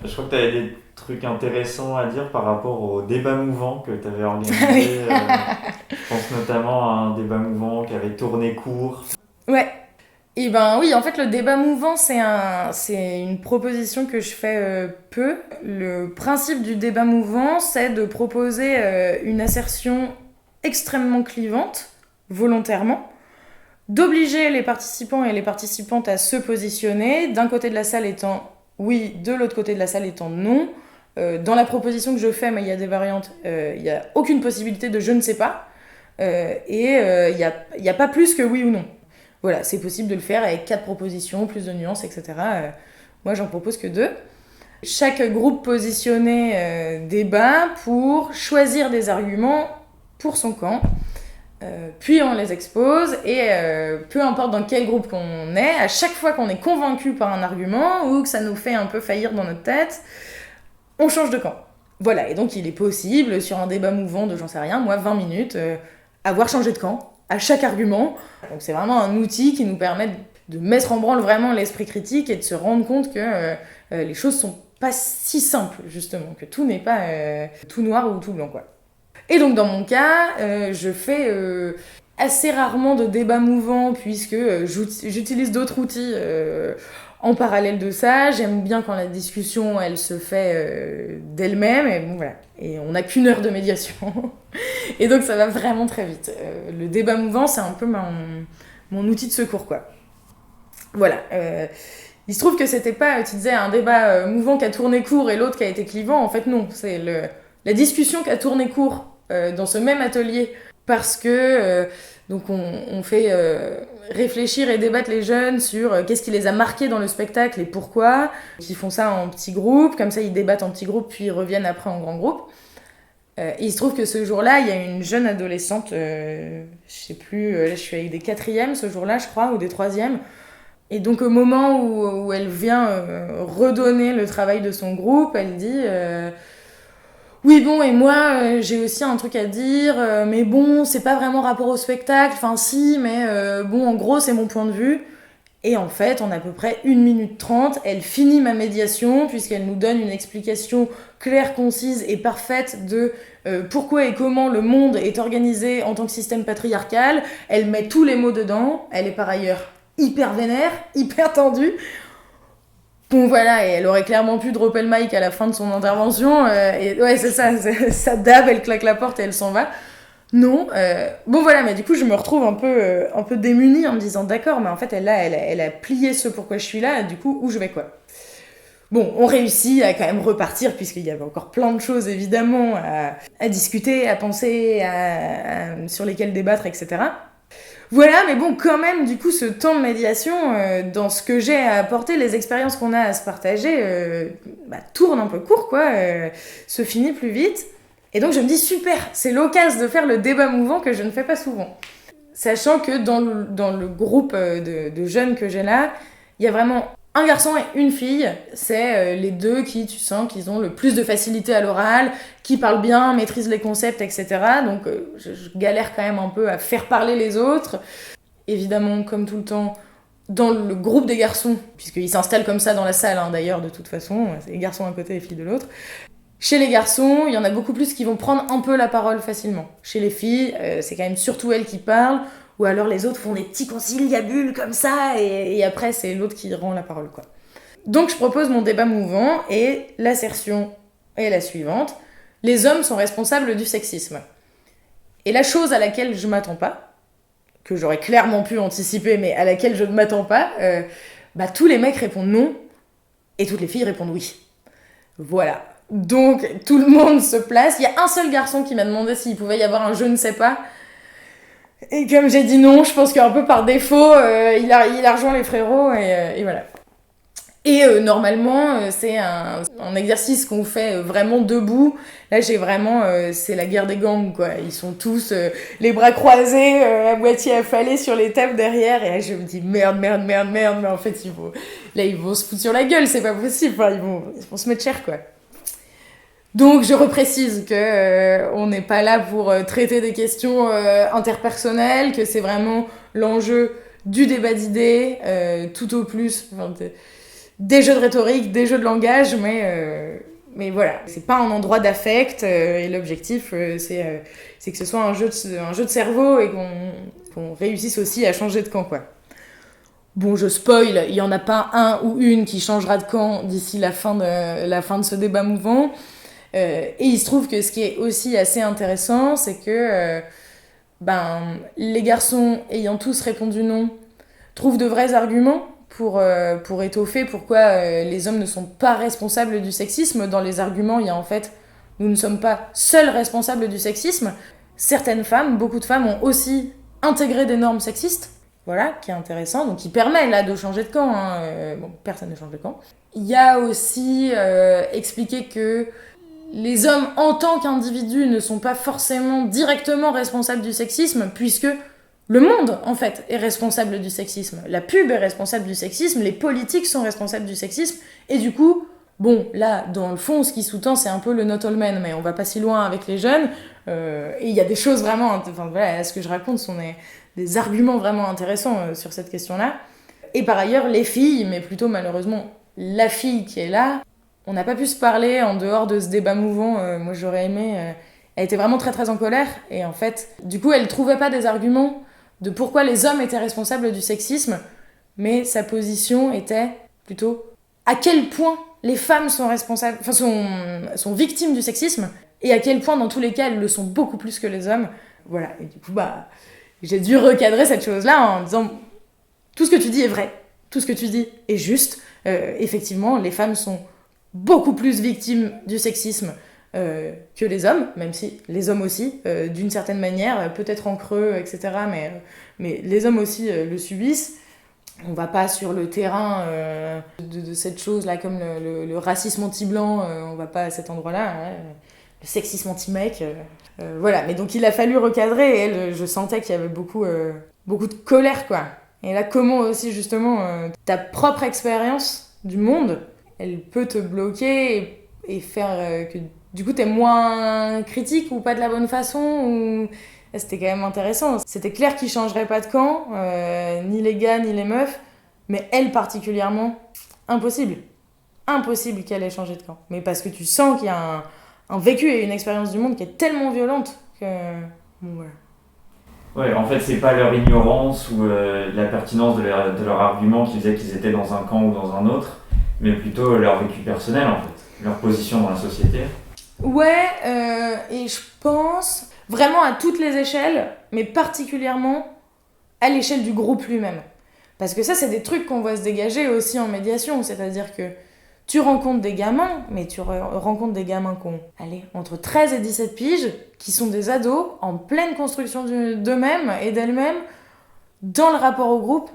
je crois que tu avais des trucs intéressants à dire par rapport au débat mouvant que tu avais organisé. Je pense notamment à un débat mouvant qui avait tourné court. Ouais. Et ben oui, en fait, le débat mouvant, c'est une proposition que je fais peu. Le principe du débat mouvant, c'est de proposer une assertion extrêmement clivante, volontairement, d'obliger les participants et les participantes à se positionner, d'un côté de la salle étant oui, de l'autre côté de la salle étant non. Dans la proposition que je fais, mais il y a des variantes, il n'y a aucune possibilité de je ne sais pas, il n'y a pas plus que oui ou non. Voilà, c'est possible de le faire avec 4 propositions, plus de nuances, etc. Moi, j'en propose que 2. Chaque groupe positionné débat pour choisir des arguments pour son camp. Puis on les expose et peu importe dans quel groupe qu'on est, à chaque fois qu'on est convaincu par un argument ou que ça nous fait un peu faillir dans notre tête, on change de camp. Voilà, et donc il est possible, sur un débat mouvant de j'en sais rien, moi 20 minutes, avoir changé de camp à chaque argument. Donc c'est vraiment un outil qui nous permet de mettre en branle vraiment l'esprit critique et de se rendre compte que les choses sont pas si simples, justement, que tout n'est pas tout noir ou tout blanc, quoi. Et donc dans mon cas, je fais assez rarement de débats mouvants puisque j'utilise d'autres outils en parallèle de ça. J'aime bien quand la discussion, elle se fait d'elle-même. Et bon, voilà. Et on n'a qu'1 heure de médiation. Et donc ça va vraiment très vite. Le débat mouvant, c'est un peu mon outil de secours, quoi. Voilà. Il se trouve que c'était pas, tu disais, un débat mouvant qui a tourné court et l'autre qui a été clivant. En fait, non. C'est la discussion qui a tourné court dans ce même atelier parce que donc on fait réfléchir et débattre les jeunes sur qu'est-ce qui les a marqués dans le spectacle et pourquoi. Ils font ça en petits groupes, comme ça ils débattent en petits groupes puis ils reviennent après en grand groupe. Il se trouve que ce jour-là, il y a une jeune adolescente, je sais plus, là je suis avec des 4e ce jour-là je crois, ou des 3e. Et donc au moment où elle vient redonner le travail de son groupe, elle dit... Oui, bon, et moi, j'ai aussi un truc à dire, mais bon, c'est pas vraiment rapport au spectacle, enfin si, mais bon, en gros, c'est mon point de vue. Et en fait, en à peu près 1 minute 30, elle finit ma médiation, puisqu'elle nous donne une explication claire, concise et parfaite de pourquoi et comment le monde est organisé en tant que système patriarcal. Elle met tous les mots dedans, elle est par ailleurs hyper vénère, hyper tendue. Bon voilà, et elle aurait clairement pu dropper le mic à la fin de son intervention, et ouais c'est ça dab, elle claque la porte et elle s'en va. Non, bon voilà, mais du coup je me retrouve un peu démunie en me disant d'accord, mais en fait elle a plié ce pourquoi je suis là, du coup où je vais quoi. Bon, on réussit à quand même repartir puisqu'il y avait encore plein de choses évidemment à discuter, à penser, sur lesquelles débattre, etc. Voilà, mais bon, quand même, du coup, ce temps de médiation, dans ce que j'ai à apporter, les expériences qu'on a à se partager, tourne un peu court, quoi, se finit plus vite. Et donc, je me dis, super, c'est l'occasion de faire le débat mouvant que je ne fais pas souvent. Sachant que dans le groupe de jeunes que j'ai là, il y a vraiment un garçon et une fille. C'est les deux qui, tu sens, qu'ils ont le plus de facilité à l'oral, qui parlent bien, maîtrisent les concepts, etc. Donc je galère quand même un peu à faire parler les autres. Évidemment, comme tout le temps, dans le groupe des garçons, puisqu'ils s'installent comme ça dans la salle, hein, d'ailleurs, de toute façon, c'est les garçons d'un côté et les filles de l'autre. Chez les garçons, il y en a beaucoup plus qui vont prendre un peu la parole facilement. Chez les filles, c'est quand même surtout elles qui parlent, ou alors les autres font des petits conciliabules comme ça, et après c'est l'autre qui rend la parole, quoi. Donc je propose mon débat mouvant, et l'assertion est la suivante. Les hommes sont responsables du sexisme. Et la chose à laquelle je m'attends pas, que j'aurais clairement pu anticiper, mais à laquelle je ne m'attends pas, tous les mecs répondent non, et toutes les filles répondent oui. Voilà. Donc tout le monde se place. Il y a un seul garçon qui m'a demandé s'il pouvait y avoir un je ne sais pas. Et comme j'ai dit non, je pense qu'un peu par défaut, il a rejoint les frérots et voilà. Et normalement, c'est un exercice qu'on fait vraiment debout. Là, j'ai vraiment... c'est la guerre des gangs, quoi. Ils sont tous les bras croisés, à moitié affalés sur les tables derrière. Et là, je me dis, merde. Mais en fait, ils vont se foutre sur la gueule, c'est pas possible. Enfin, ils vont se mettre cher, quoi. Donc, je reprécise que on n'est pas là pour traiter des questions interpersonnelles, que c'est vraiment l'enjeu du débat d'idées, tout au plus... des jeux de rhétorique, des jeux de langage, mais voilà, c'est pas un endroit d'affect, et l'objectif, c'est que ce soit un jeu de cerveau et qu'on réussisse aussi à changer de camp, quoi. Bon, je spoil, il y en a pas un ou une qui changera de camp d'ici la fin de ce débat mouvant. Et il se trouve que ce qui est aussi assez intéressant, c'est que les garçons ayant tous répondu non trouvent de vrais arguments pour étoffer pourquoi les hommes ne sont pas responsables du sexisme. Dans les arguments, il y a en fait, nous ne sommes pas seuls responsables du sexisme. Certaines femmes, beaucoup de femmes ont aussi intégré des normes sexistes, voilà, qui est intéressant, donc qui permet là de changer de camp, hein. Bon, personne ne change de camp. Il y a aussi expliqué que les hommes en tant qu'individus ne sont pas forcément directement responsables du sexisme, puisque le monde, en fait, est responsable du sexisme. La pub est responsable du sexisme, les politiques sont responsables du sexisme, et du coup, bon, là, dans le fond, ce qui sous-tend, c'est un peu le not all men, mais on va pas si loin avec les jeunes, et il y a des choses vraiment... Enfin, voilà, ce que je raconte sont des arguments vraiment intéressants sur cette question-là. Et par ailleurs, les filles, mais plutôt malheureusement la fille qui est là, on n'a pas pu se parler en dehors de ce débat mouvant. Moi, j'aurais aimé... elle était vraiment très très en colère, et en fait, du coup, elle trouvait pas des arguments de pourquoi les hommes étaient responsables du sexisme, mais sa position était plutôt à quel point les femmes sont responsables, enfin sont victimes du sexisme, et à quel point dans tous les cas elles le sont beaucoup plus que les hommes. Voilà, et du coup j'ai dû recadrer cette chose-là en disant tout ce que tu dis est vrai, tout ce que tu dis est juste. Effectivement, les femmes sont beaucoup plus victimes du sexisme que les hommes, même si les hommes aussi, d'une certaine manière, peut-être en creux, etc., mais les hommes aussi le subissent. On va pas sur le terrain de cette chose-là, comme le racisme anti-blanc, on va pas à cet endroit-là, hein, le sexisme anti-mec, voilà. Mais donc il a fallu recadrer, et elle, je sentais qu'il y avait beaucoup de colère, quoi. Et là, comment aussi, justement, ta propre expérience du monde, elle peut te bloquer et faire que du coup t'es moins critique ou pas de la bonne façon, ou... C'était quand même intéressant. C'était clair qu'ils changeraient pas de camp, ni les gars ni les meufs, mais elle particulièrement, impossible qu'elle ait changé de camp. Mais parce que tu sens qu'il y a un vécu et une expérience du monde qui est tellement violente que... Bon, voilà. Ouais, en fait, c'est pas leur ignorance ou la pertinence de leur argument qui faisait qu'ils étaient dans un camp ou dans un autre, mais plutôt leur vécu personnel, en fait, leur position dans la société. Ouais, et je pense vraiment à toutes les échelles, mais particulièrement à l'échelle du groupe lui-même. Parce que ça, c'est des trucs qu'on voit se dégager aussi en médiation, c'est-à-dire que tu rencontres des gamins, mais tu rencontres des gamins qui ont, entre 13 et 17 piges, qui sont des ados, en pleine construction d'eux-mêmes et d'elles-mêmes, dans le rapport au groupe,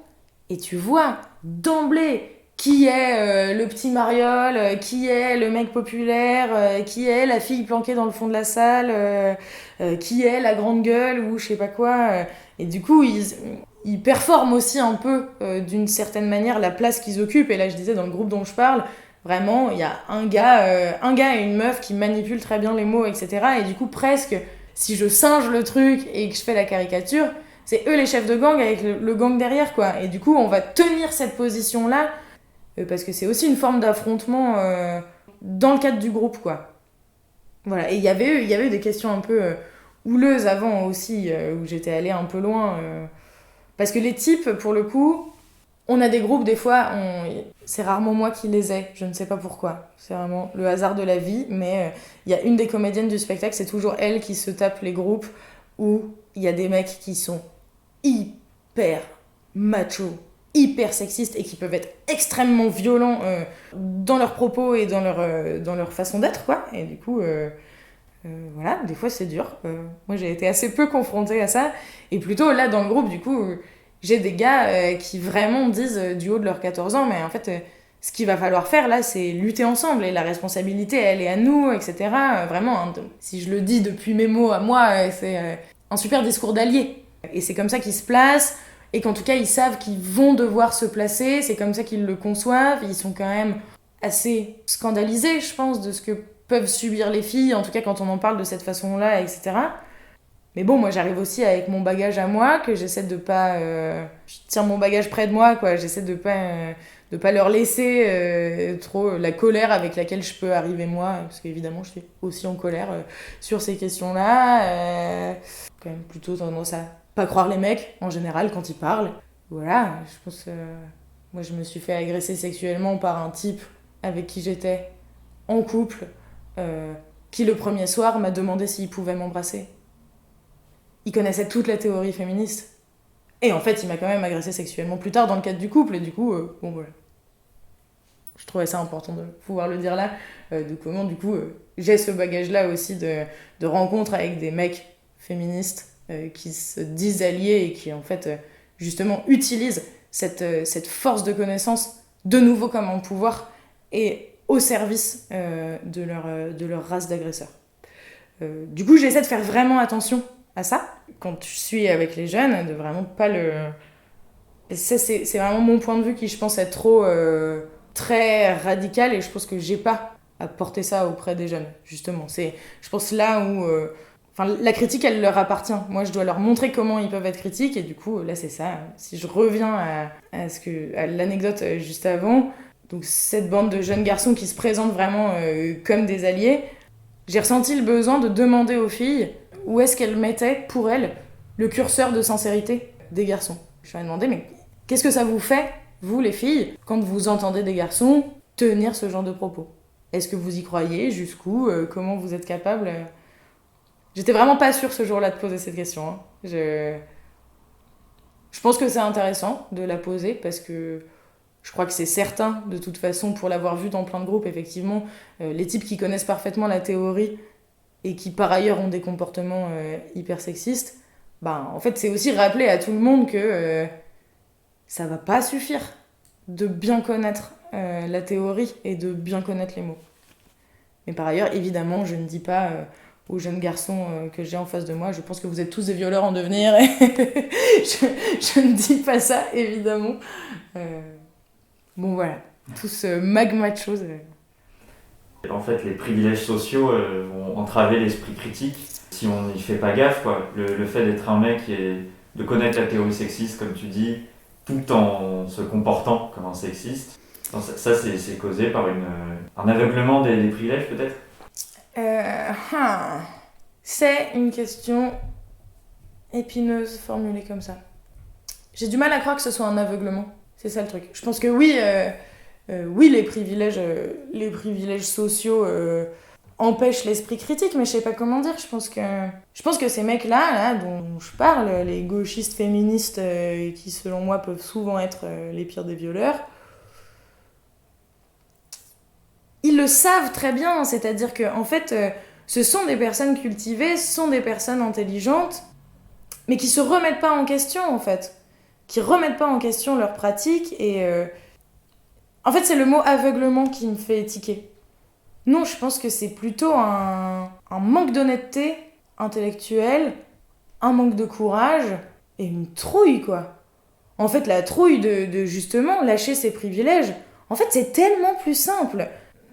et tu vois d'emblée qui est le petit mariole, qui est le mec populaire, qui est la fille planquée dans le fond de la salle, qui est la grande gueule ou je sais pas quoi. Et du coup, ils performent aussi un peu, d'une certaine manière, la place qu'ils occupent. Et là, je disais, dans le groupe dont je parle, vraiment, il y a un gars et une meuf qui manipulent très bien les mots, etc. Et du coup, presque, si je singe le truc et que je fais la caricature, c'est eux les chefs de gang avec le gang derrière, quoi. Et du coup, on va tenir cette position-là, parce que c'est aussi une forme d'affrontement dans le cadre du groupe, quoi. Voilà, et il y avait eu des questions un peu houleuses avant aussi, où j'étais allée un peu loin. Parce que les types, pour le coup, on a des groupes, des fois, c'est rarement moi qui les ai, je ne sais pas pourquoi. C'est vraiment le hasard de la vie, mais il y a une des comédiennes du spectacle, c'est toujours elle qui se tape les groupes où il y a des mecs qui sont hyper machos, hyper sexistes et qui peuvent être extrêmement violents dans leurs propos et dans leur façon d'être, quoi. Et du coup, voilà, des fois c'est dur. Moi j'ai été assez peu confrontée à ça. Et plutôt là dans le groupe, du coup, j'ai des gars qui vraiment disent du haut de leurs 14 ans, mais en fait, Ce qu'il va falloir faire là, c'est lutter ensemble et la responsabilité, elle est à nous, etc. Vraiment, hein, si je le dis depuis mes mots à moi, c'est un super discours d'allié. Et c'est comme ça qu'ils se placent et qu'en tout cas ils savent qu'ils vont devoir se placer, c'est comme ça qu'ils le conçoivent. Ils sont quand même assez scandalisés, je pense, de ce que peuvent subir les filles, en tout cas quand on en parle de cette façon-là, etc. Mais bon, moi j'arrive aussi avec mon bagage à moi, que j'essaie de pas... je tiens mon bagage près de moi, quoi. J'essaie de pas leur laisser trop la colère avec laquelle je peux arriver moi, parce qu'évidemment je suis aussi en colère sur ces questions-là. Quand même plutôt tendance à pas croire les mecs, en général, quand ils parlent. Voilà, je pense que... moi je me suis fait agresser sexuellement par un type avec qui j'étais en couple, qui le premier soir m'a demandé s'il pouvait m'embrasser. Il connaissait toute la théorie féministe. Et en fait, il m'a quand même agressé sexuellement plus tard dans le cadre du couple. Et du coup, bon voilà. Je trouvais ça important de pouvoir le dire là. De comment, du coup, j'ai ce bagage-là aussi de rencontres avec des mecs féministes qui se disent alliés et qui, en fait, justement, utilisent cette force de connaissance de nouveau comme un pouvoir et au service de leur race d'agresseurs. Du coup, j'essaie de faire vraiment attention à ça, quand je suis avec les jeunes, de vraiment pas le... Et ça, c'est vraiment mon point de vue qui, je pense, est trop très radical et je pense que j'ai pas à porter ça auprès des jeunes, justement. C'est, je pense, là où... la critique, elle leur appartient. Moi, je dois leur montrer comment ils peuvent être critiques et du coup, là, c'est ça. Si je reviens à l'anecdote juste avant, donc cette bande de jeunes garçons qui se présentent vraiment comme des alliés, j'ai ressenti le besoin de demander aux filles où est-ce qu'elles mettaient, pour elles, le curseur de sincérité des garçons. Je leur ai demandé, mais qu'est-ce que ça vous fait, vous les filles, quand vous entendez des garçons tenir ce genre de propos ? Est-ce que vous y croyez ? Jusqu'où ? Comment vous êtes capable ? J'étais vraiment pas sûre ce jour-là de poser cette question. Hein. Je pense que c'est intéressant de la poser parce que je crois que c'est certain, de toute façon, pour l'avoir vu dans plein de groupes, effectivement, les types qui connaissent parfaitement la théorie et qui, par ailleurs, ont des comportements hyper sexistes, en fait, c'est aussi rappeler à tout le monde que ça va pas suffire de bien connaître la théorie et de bien connaître les mots. Mais par ailleurs, évidemment, je ne dis pas aux jeunes garçons que j'ai en face de moi, je pense que vous êtes tous des violeurs en devenir. je ne dis pas ça, évidemment. Bon, voilà, tout ce magma de choses. En fait, les privilèges sociaux vont entraver l'esprit critique si on n'y fait pas gaffe, quoi. Le fait d'être un mec et de connaître la théorie sexiste, comme tu dis, tout en se comportant comme un sexiste, ça c'est causé par un aveuglement des privilèges, peut-être ? C'est une question épineuse formulée comme ça. J'ai du mal à croire que ce soit un aveuglement. C'est ça le truc. Je pense que oui, les privilèges sociaux empêchent l'esprit critique, mais je sais pas comment dire. Je pense que ces mecs-là, dont je parle, les gauchistes féministes qui, selon moi, peuvent souvent être les pires des violeurs, ils le savent très bien. C'est-à-dire que, en fait, ce sont des personnes cultivées, ce sont des personnes intelligentes, mais qui se remettent pas en question, en fait. Qui remettent pas en question leurs pratiques et... En fait, c'est le mot aveuglement qui me fait tiquer. Non, je pense que c'est plutôt un manque d'honnêteté intellectuelle, un manque de courage et une trouille, quoi. En fait, la trouille de justement lâcher ses privilèges, en fait, c'est tellement plus simple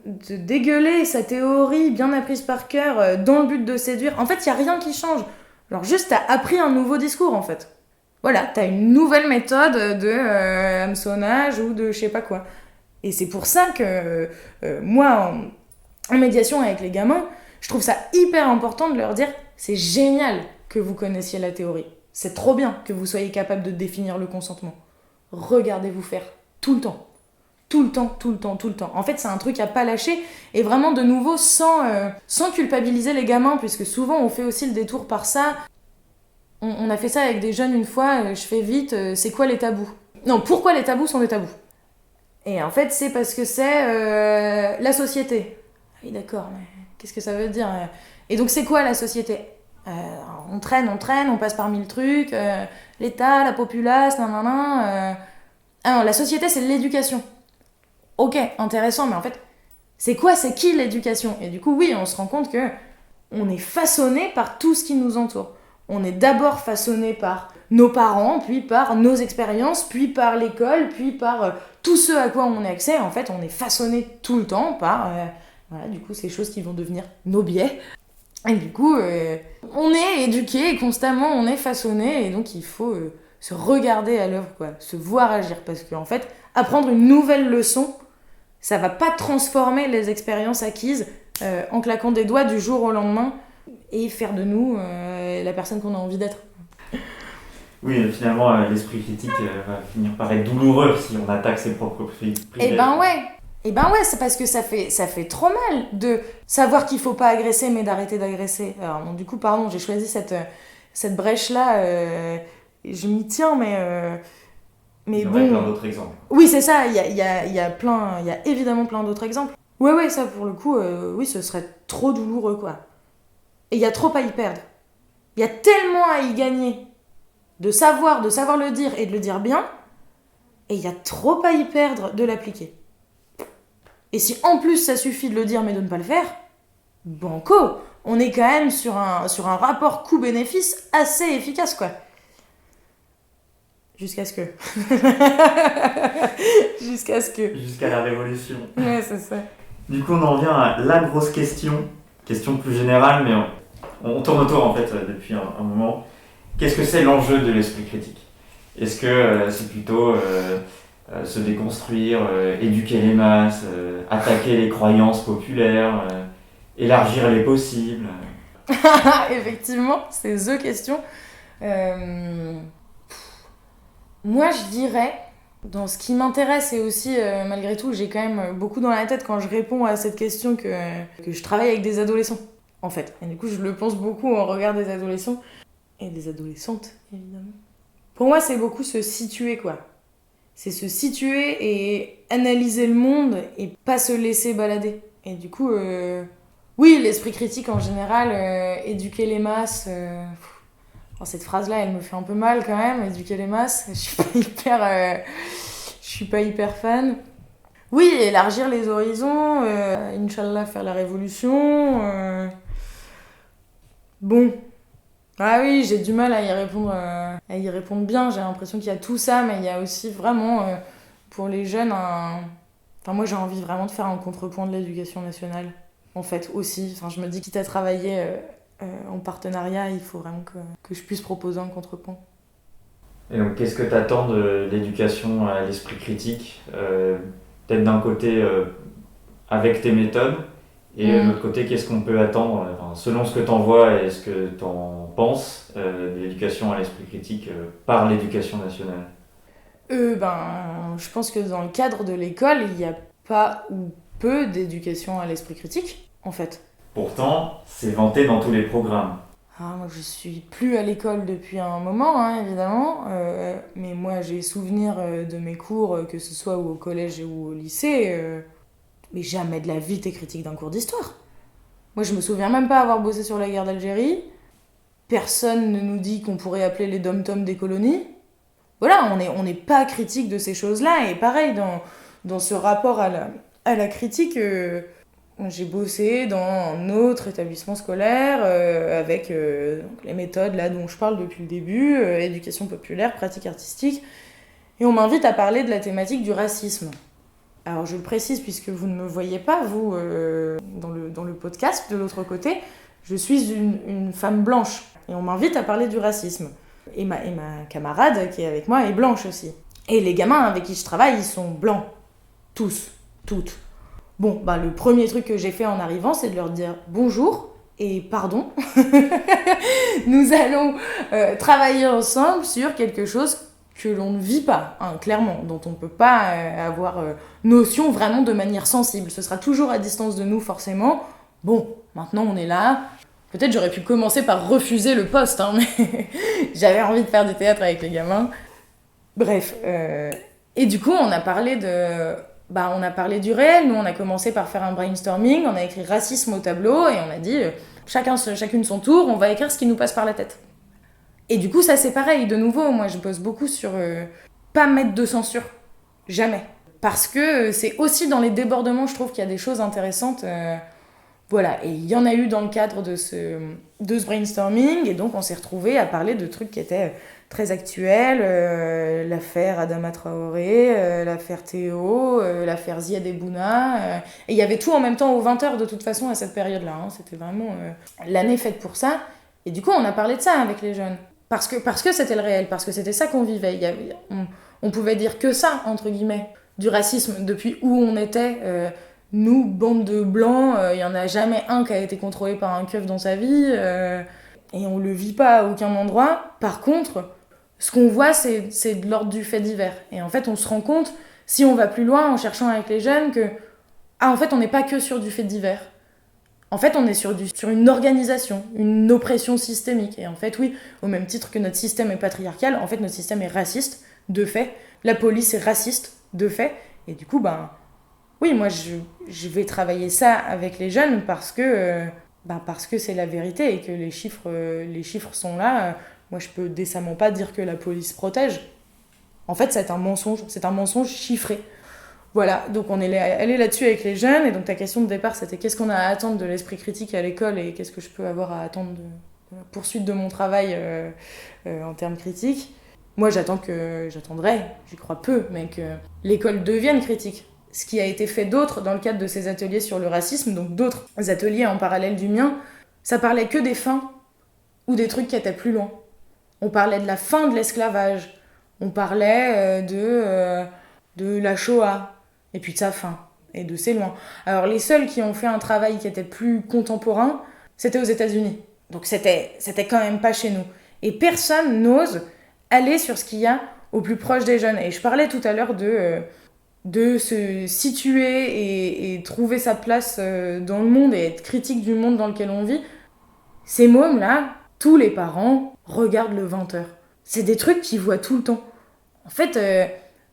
de dégueuler sa théorie bien apprise par cœur dans le but de séduire. En fait, il n'y a rien qui change. Genre, juste, t'as appris un nouveau discours, en fait. Voilà, t'as une nouvelle méthode de hameçonnage ou de je sais pas quoi. Et c'est pour ça que moi, en médiation avec les gamins, je trouve ça hyper important de leur dire c'est génial que vous connaissiez la théorie. C'est trop bien que vous soyez capable de définir le consentement. Regardez-vous faire tout le temps. Tout le temps, tout le temps, tout le temps. En fait, c'est un truc à pas lâcher et vraiment de nouveau sans culpabiliser les gamins, puisque souvent on fait aussi le détour par ça. On a fait ça avec des jeunes une fois, je fais vite, c'est quoi les tabous ? Non, pourquoi les tabous sont des tabous ? Et en fait, c'est parce que c'est la société. Oui, d'accord, mais qu'est-ce que ça veut dire ? Et donc, c'est quoi la société ? On traîne, on passe par 1000 trucs, l'État, la populace, nanana. Ah non, la société, c'est l'éducation. ok, intéressant, mais en fait, c'est qui l'éducation? Et du coup, oui, on se rend compte que on est façonné par tout ce qui nous entoure. On est d'abord façonné par nos parents, puis par nos expériences, puis par l'école, puis par tout ce à quoi on a accès. En fait, on est façonné tout le temps par du coup, ces choses qui vont devenir nos biais. Et du coup, on est éduqué constamment, on est façonné, et donc il faut se regarder à l'œuvre, quoi, se voir agir. Parce qu'en fait, apprendre une nouvelle leçon, ça va pas transformer les expériences acquises en claquant des doigts du jour au lendemain et faire de nous la personne qu'on a envie d'être. Oui, finalement, l'esprit critique va finir par être douloureux si on attaque ses propres privilèges. Eh ben ouais, c'est parce que ça fait trop mal de savoir qu'il faut pas agresser, mais d'arrêter d'agresser. Alors bon, du coup, pardon, j'ai choisi cette brèche-là, je m'y tiens, mais Il y bon... aurait plein d'autres exemples. Oui, c'est ça, il y a évidemment plein d'autres exemples. Ouais, ça pour le coup, oui, ce serait trop douloureux, quoi. Et il y a trop à y perdre. Il y a tellement à y gagner de savoir le dire et de le dire bien, et il y a trop à y perdre de l'appliquer. Et si en plus ça suffit de le dire mais de ne pas le faire, banco, on est quand même sur un rapport coût-bénéfice assez efficace, quoi. Jusqu'à ce que... Jusqu'à la révolution. Ouais, c'est ça. Du coup, on en vient à la grosse question plus générale, mais on tourne autour en fait depuis un moment. Qu'est-ce que c'est l'enjeu de l'esprit critique? Est-ce que c'est plutôt se déconstruire, éduquer les masses, attaquer les croyances populaires, élargir les possibles? Effectivement, c'est the question. Moi, je dirais, dans ce qui m'intéresse et aussi, malgré tout, j'ai quand même beaucoup dans la tête quand je réponds à cette question que je travaille avec des adolescents, en fait. Et du coup, je le pense beaucoup en regard des adolescents et des adolescentes, évidemment. Pour moi, c'est beaucoup se situer, quoi. C'est se situer et analyser le monde et pas se laisser balader. Et du coup, oui, l'esprit critique en général, éduquer les masses... cette phrase-là, elle me fait un peu mal quand même, éduquer les masses. Je suis pas hyper fan. Oui, élargir les horizons, Inch'Allah faire la révolution. Bon. Ah oui, j'ai du mal à y répondre bien. J'ai l'impression qu'il y a tout ça, mais il y a aussi vraiment, pour les jeunes, Enfin, moi, j'ai envie vraiment de faire un contrepoint de l'éducation nationale, en fait, aussi. Enfin, je me dis, quitte à travailler en partenariat, il faut vraiment que je puisse proposer un contrepoint. Et donc, qu'est-ce que tu attends de l'éducation à l'esprit critique? Peut-être d'un côté, avec tes méthodes, et de l'autre côté, qu'est-ce qu'on peut attendre, selon ce que tu en vois et ce que tu en penses, de l'éducation à l'esprit critique par l'éducation nationale? Je pense que dans le cadre de l'école, il n'y a pas ou peu d'éducation à l'esprit critique, en fait. Pourtant, c'est vanté dans tous les programmes. Moi, je suis plus à l'école depuis un moment, hein, évidemment, mais moi, j'ai souvenir de mes cours, que ce soit au collège ou au lycée, mais jamais de la vie t'es critique d'un cours d'histoire. Moi, je me souviens même pas avoir bossé sur la guerre d'Algérie. Personne ne nous dit qu'on pourrait appeler les dom-toms des colonies. Voilà, on n'est pas critique de ces choses-là, et pareil, dans ce rapport à la critique... J'ai bossé dans un autre établissement scolaire avec les méthodes là dont je parle depuis le début, éducation populaire, pratique artistique. Et on m'invite à parler de la thématique du racisme. Alors je le précise puisque vous ne me voyez pas, vous, dans le podcast de l'autre côté, je suis une femme blanche. Et on m'invite à parler du racisme. Et ma camarade qui est avec moi est blanche aussi. Et les gamins avec qui je travaille, ils sont blancs. Tous, toutes. Bon, le premier truc que j'ai fait en arrivant, c'est de leur dire bonjour et pardon. Nous allons travailler ensemble sur quelque chose que l'on ne vit pas, hein, clairement, dont on ne peut pas avoir notion vraiment de manière sensible. Ce sera toujours à distance de nous, forcément. Bon, maintenant on est là. Peut-être j'aurais pu commencer par refuser le poste, hein, mais j'avais envie de faire du théâtre avec les gamins. Bref. Et du coup, on a parlé du réel. Nous, on a commencé par faire un brainstorming, on a écrit racisme au tableau et on a dit chacune son tour, on va écrire ce qui nous passe par la tête. Et du coup, ça c'est pareil, de nouveau, moi je bosse beaucoup sur pas mettre de censure. Jamais. parce que c'est aussi dans les débordements, je trouve qu'il y a des choses intéressantes. Voilà, et il y en a eu dans le cadre de ce brainstorming, et donc on s'est retrouvés à parler de trucs qui étaient très actuels, l'affaire Adama Traoré, l'affaire Théo, l'affaire Ziad Ebouna, et il y avait tout en même temps aux 20h de toute façon à cette période-là, hein. C'était vraiment l'année faite pour ça, et du coup on a parlé de ça avec les jeunes, parce que c'était le réel, parce que c'était ça qu'on vivait, on pouvait dire que ça, entre guillemets, du racisme depuis où on était. Nous, bande de blancs, il n'y en a jamais un qui a été contrôlé par un keuf dans sa vie, et on le vit pas à aucun endroit. Par contre, ce qu'on voit, c'est de l'ordre du fait divers. Et en fait, on se rend compte, si on va plus loin en cherchant avec les jeunes, que en fait, on n'est pas que sur du fait divers. En fait, on est sur une organisation, une oppression systémique. Et en fait, oui, au même titre que notre système est patriarcal, en fait, notre système est raciste, de fait. La police est raciste, de fait. Et du coup, oui, moi, je vais travailler ça avec les jeunes parce que c'est la vérité et que les chiffres sont là. Moi, je peux décemment pas dire que la police protège. En fait, c'est un mensonge chiffré. Voilà, donc on est allé là-dessus avec les jeunes, et donc ta question de départ, c'était qu'est-ce qu'on a à attendre de l'esprit critique à l'école et qu'est-ce que je peux avoir à attendre de la poursuite de mon travail en termes critiques. Moi, j'attendrai, j'y crois peu, mais que l'école devienne critique. Ce qui a été fait d'autre dans le cadre de ces ateliers sur le racisme, donc d'autres ateliers en parallèle du mien, ça parlait que des fins ou des trucs qui étaient plus loin. On parlait de la fin de l'esclavage, on parlait de la Shoah, et puis de sa fin, et de ses loin. Alors les seuls qui ont fait un travail qui était plus contemporain, c'était aux États-Unis. Donc c'était quand même pas chez nous. Et personne n'ose aller sur ce qu'il y a au plus proche des jeunes. Et je parlais tout à l'heure de se situer et trouver sa place dans le monde et être critique du monde dans lequel on vit. Ces mômes-là, tous les parents regardent le 20h. C'est des trucs qu'ils voient tout le temps. En fait,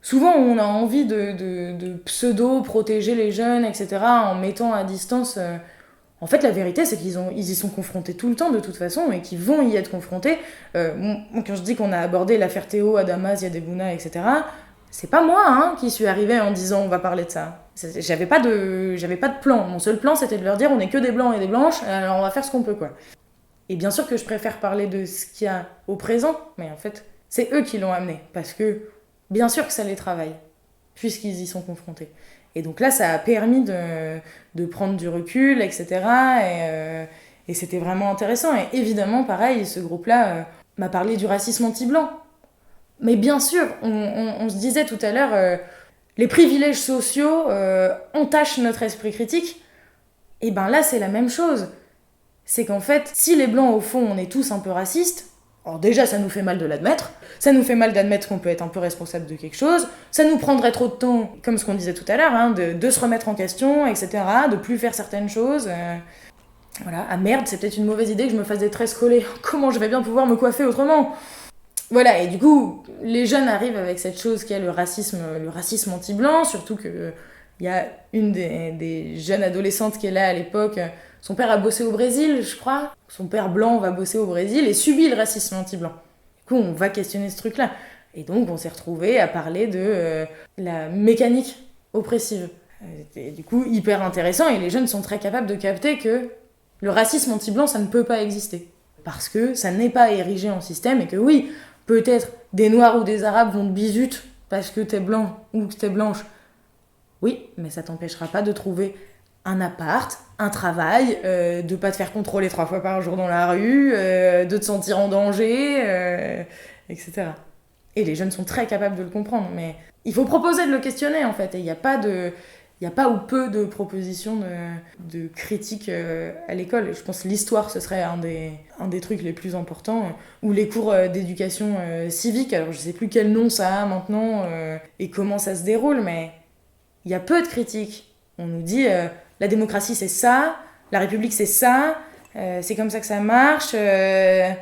souvent on a envie de pseudo-protéger les jeunes, etc., en mettant à distance... En fait, la vérité, c'est qu'ils y sont confrontés tout le temps, de toute façon, et qu'ils vont y être confrontés. Quand je dis qu'on a abordé l'affaire Théo, Adama, Ziad Ebouna, etc., c'est pas moi qui suis arrivée en disant on va parler de ça. J'avais pas de plan. Mon seul plan, c'était de leur dire on est que des blancs et des blanches, alors on va faire ce qu'on peut, quoi. Et bien sûr que je préfère parler de ce qu'il y a au présent, mais en fait, c'est eux qui l'ont amené, parce que bien sûr que ça les travaille, puisqu'ils y sont confrontés. Et donc là, ça a permis de prendre du recul, etc. Et c'était vraiment intéressant. Et évidemment, pareil, ce groupe-là m'a parlé du racisme anti-blanc. Mais bien sûr, on se disait tout à l'heure, les privilèges sociaux entachent notre esprit critique. Et ben là, c'est la même chose. C'est qu'en fait, si les blancs, au fond, on est tous un peu racistes, alors déjà, ça nous fait mal de l'admettre. Ça nous fait mal d'admettre qu'on peut être un peu responsable de quelque chose. Ça nous prendrait trop de temps, comme ce qu'on disait tout à l'heure, de se remettre en question, etc., de plus faire certaines choses. Voilà, ah merde, c'est peut-être une mauvaise idée que je me fasse des tresses collées. Comment je vais bien pouvoir me coiffer autrement ? Voilà, et du coup, les jeunes arrivent avec cette chose qui est le racisme anti-blanc, surtout que il y a une des jeunes adolescentes qui est là à l'époque, son père a bossé au Brésil, je crois. Son père blanc va bosser au Brésil et subit le racisme anti-blanc. Du coup, on va questionner ce truc-là. Et donc, on s'est retrouvés à parler de la mécanique oppressive. C'était du coup hyper intéressant, et les jeunes sont très capables de capter que le racisme anti-blanc, ça ne peut pas exister. Parce que ça n'est pas érigé en système, et que oui, peut-être des Noirs ou des Arabes vont te bisute parce que t'es blanc ou que t'es blanche. Oui, mais ça t'empêchera pas de trouver un appart, un travail, de pas te faire contrôler 3 fois par jour dans la rue, de te sentir en danger, etc. Et les jeunes sont très capables de le comprendre, mais il faut proposer de le questionner, en fait, et il n'y a pas ou peu de propositions de critiques à l'école. Je pense que l'histoire, ce serait un des trucs les plus importants, ou les cours d'éducation civique. Alors, je sais plus quel nom ça a maintenant et comment ça se déroule, mais il y a peu de critiques. On nous dit la démocratie, c'est ça, la République, c'est ça, c'est comme ça que ça marche, et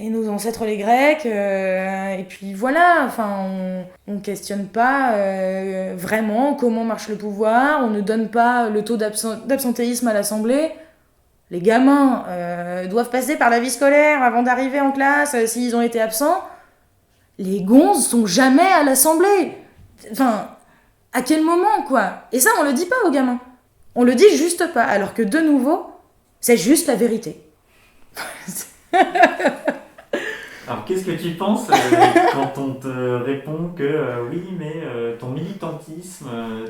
nos ancêtres les Grecs, et puis voilà, enfin, on questionne pas vraiment comment marche le pouvoir, on ne donne pas le taux d'absentéisme à l'Assemblée. Les gamins doivent passer par la vie scolaire avant d'arriver en classe s'ils ont été absents. Les gonzes sont jamais à l'Assemblée. Enfin, À quel moment, quoi? Et ça, on le dit pas aux gamins. On le dit juste pas. Alors que de nouveau, c'est juste la vérité. Alors, qu'est-ce que tu penses quand on te répond que oui, mais ton militantisme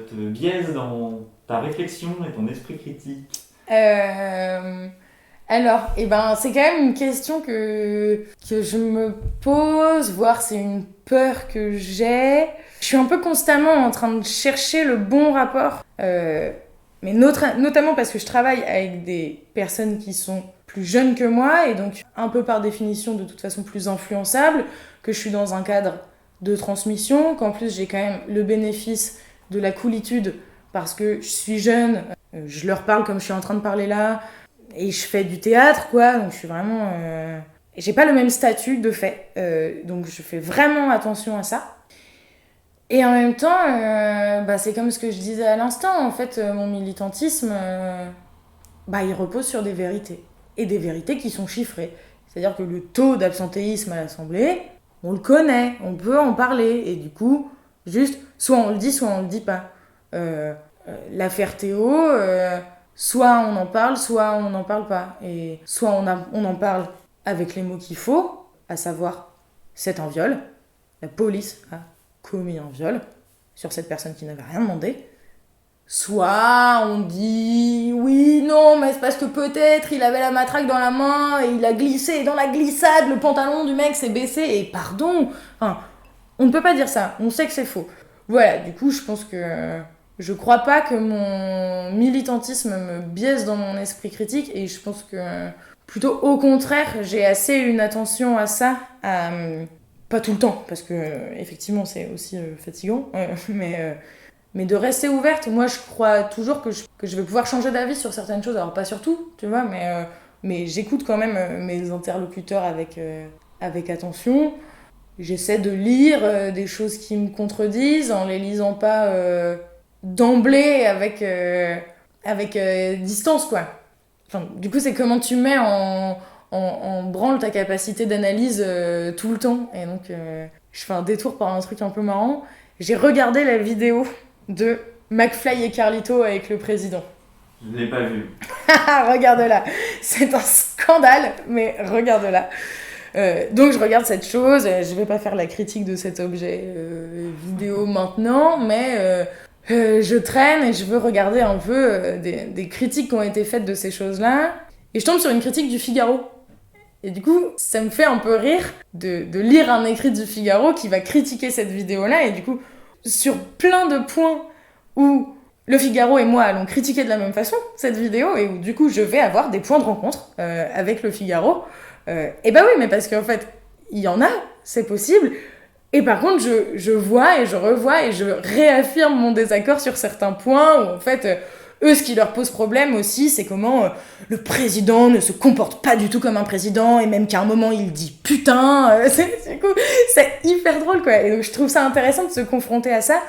te biaise dans ta réflexion et ton esprit critique? Alors, c'est quand même une question que je me pose, voire c'est une peur que j'ai. Je suis un peu constamment en train de chercher le bon rapport, mais notamment parce que je travaille avec des personnes qui sont plus jeunes que moi, et donc un peu par définition de toute façon plus influençables, que je suis dans un cadre de transmission, qu'en plus j'ai quand même le bénéfice de la coolitude, parce que je suis jeune, je leur parle comme je suis en train de parler là, et je fais du théâtre, quoi, donc je suis vraiment... J'ai pas le même statut, de fait, donc je fais vraiment attention à ça. Et en même temps, c'est comme ce que je disais à l'instant, en fait, mon militantisme, il repose sur des vérités. Et des vérités qui sont chiffrées. C'est-à-dire que le taux d'absentéisme à l'Assemblée, on le connaît, on peut en parler, et du coup, juste, soit on le dit, soit on le dit pas. L'affaire Théo... soit on en parle, soit on n'en parle pas. Et soit on en parle avec les mots qu'il faut, à savoir c'est un viol, la police a commis un viol sur cette personne qui n'avait rien demandé. Soit on dit oui, non, mais c'est parce que peut-être il avait la matraque dans la main et il a glissé, et dans la glissade, le pantalon du mec s'est baissé, et pardon. Enfin, on ne peut pas dire ça, on sait que c'est faux. Voilà, du coup, je pense que... Je crois pas que mon militantisme me biaise dans mon esprit critique, et je pense que plutôt au contraire, j'ai assez une attention à ça, pas tout le temps, parce que effectivement c'est aussi fatigant, mais de rester ouverte. Moi je crois toujours que je vais pouvoir changer d'avis sur certaines choses, alors pas sur tout, tu vois, mais j'écoute quand même mes interlocuteurs avec attention. J'essaie de lire des choses qui me contredisent en les lisant pas... d'emblée avec distance, quoi. Enfin, du coup, c'est comment tu mets en branle ta capacité d'analyse tout le temps. Et donc, je fais un détour par un truc un peu marrant. J'ai regardé la vidéo de McFly et Carlito avec le président. Je ne l'ai pas vu. Regarde-la. C'est un scandale, mais regarde-la. Donc je regarde cette chose. Je vais pas faire la critique de cet objet vidéo maintenant, mais... je traîne et je veux regarder un peu des critiques qui ont été faites de ces choses-là. Et je tombe sur une critique du Figaro. Et du coup, ça me fait un peu rire de lire un écrit du Figaro qui va critiquer cette vidéo-là. Et du coup, sur plein de points où le Figaro et moi allons critiquer de la même façon cette vidéo, et où du coup, je vais avoir des points de rencontre avec le Figaro. Et bah oui, mais parce qu'en fait, il y en a, c'est possible. Et par contre, je vois et je revois et je réaffirme mon désaccord sur certains points où, en fait, eux, ce qui leur pose problème aussi, c'est comment le président ne se comporte pas du tout comme un président, et même qu'à un moment, il dit « putain ». C'est hyper drôle, quoi. Et donc, je trouve ça intéressant de se confronter à ça,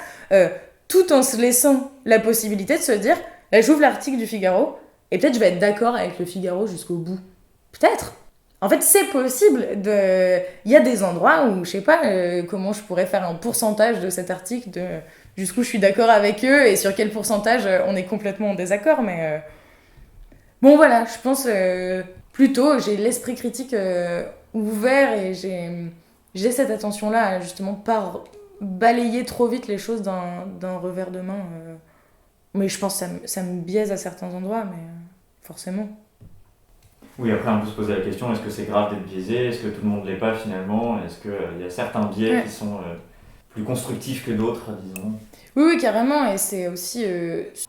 tout en se laissant la possibilité de se dire « là, j'ouvre l'article du Figaro, et peut-être je vais être d'accord avec le Figaro jusqu'au bout. Peut-être ». En fait, c'est possible de... Il y a des endroits où, je sais pas comment je pourrais faire un pourcentage de cet article, de jusqu'où je suis d'accord avec eux et sur quel pourcentage on est complètement en désaccord, mais... Bon, voilà, je pense plutôt, j'ai l'esprit critique ouvert, et j'ai cette attention-là, justement, pas balayer trop vite les choses d'un revers de main. Mais je pense que ça me biaise à certains endroits, mais forcément. Oui, après on peut se poser la question, est-ce que c'est grave d'être biaisé? Est-ce que tout le monde ne l'est pas finalement? Est-ce qu'il y a certains biais qui sont plus constructifs que d'autres, disons? Oui, carrément, et c'est aussi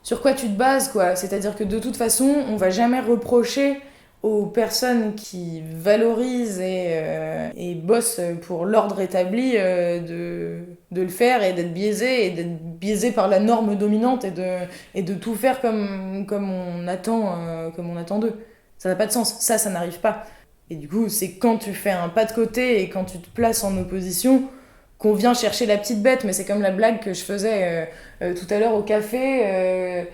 sur quoi tu te bases, quoi. C'est-à-dire que de toute façon, on va jamais reprocher aux personnes qui valorisent et bossent pour l'ordre établi de le faire, et d'être biaisé par la norme dominante, et de tout faire comme on attend d'eux. Ça n'a pas de sens, ça n'arrive pas. Et du coup, c'est quand tu fais un pas de côté et quand tu te places en opposition qu'on vient chercher la petite bête. Mais c'est comme la blague que je faisais tout à l'heure au café.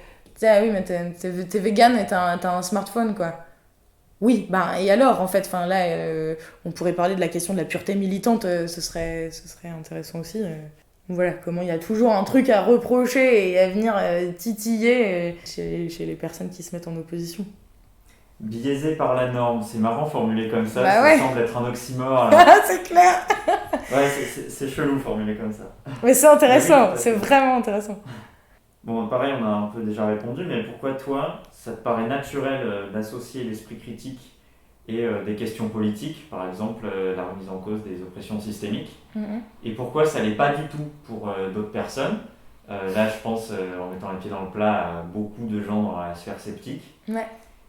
Ah oui, mais t'es vegan et t'as un smartphone, quoi. Oui, et alors, en fait, enfin là, on pourrait parler de la question de la pureté militante, ce serait intéressant aussi. Voilà, comment il y a toujours un truc à reprocher et à venir titiller chez les personnes qui se mettent en opposition. Biaisé par la norme, c'est marrant formulé comme ça, Bah ça ouais. semble être un oxymore. C'est clair. Ouais, c'est chelou formulé comme ça. Mais c'est intéressant, Oui, c'est vraiment intéressant. Bon, pareil, on a un peu déjà répondu, mais pourquoi toi, ça te paraît naturel d'associer l'esprit critique et des questions politiques, par exemple la remise en cause des oppressions systémiques, et pourquoi ça l'est pas du tout pour d'autres personnes? Là, je pense, en mettant les pieds dans le plat, à beaucoup de gens dans la sphère sceptique. Ouais.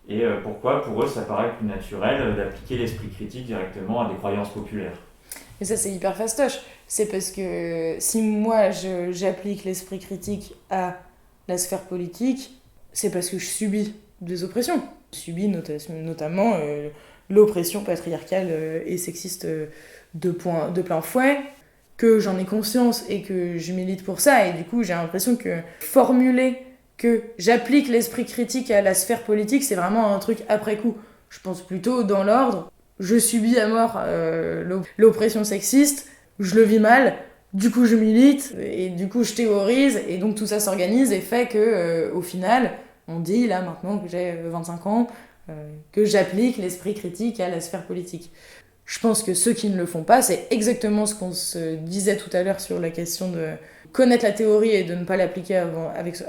Et pourquoi, pour eux, ça paraît plus naturel d'appliquer l'esprit critique directement à des croyances populaires. Et ça, c'est hyper fastoche. C'est parce que si moi, j'applique l'esprit critique à la sphère politique, c'est parce que je subis des oppressions. Je subis notamment l'oppression patriarcale et sexiste de plein fouet, que j'en ai conscience et que je milite pour ça. Et du coup, j'ai l'impression que formuler que j'applique l'esprit critique à la sphère politique, c'est vraiment un truc après coup. Je pense plutôt dans l'ordre. Je subis à mort l'oppression sexiste, je le vis mal, du coup je milite, et du coup je théorise, et donc tout ça s'organise et fait que au final, on dit là maintenant que j'ai 25 ans, que j'applique l'esprit critique à la sphère politique. Je pense que ceux qui ne le font pas, c'est exactement ce qu'on se disait tout à l'heure sur la question de connaître la théorie et de ne pas l'appliquer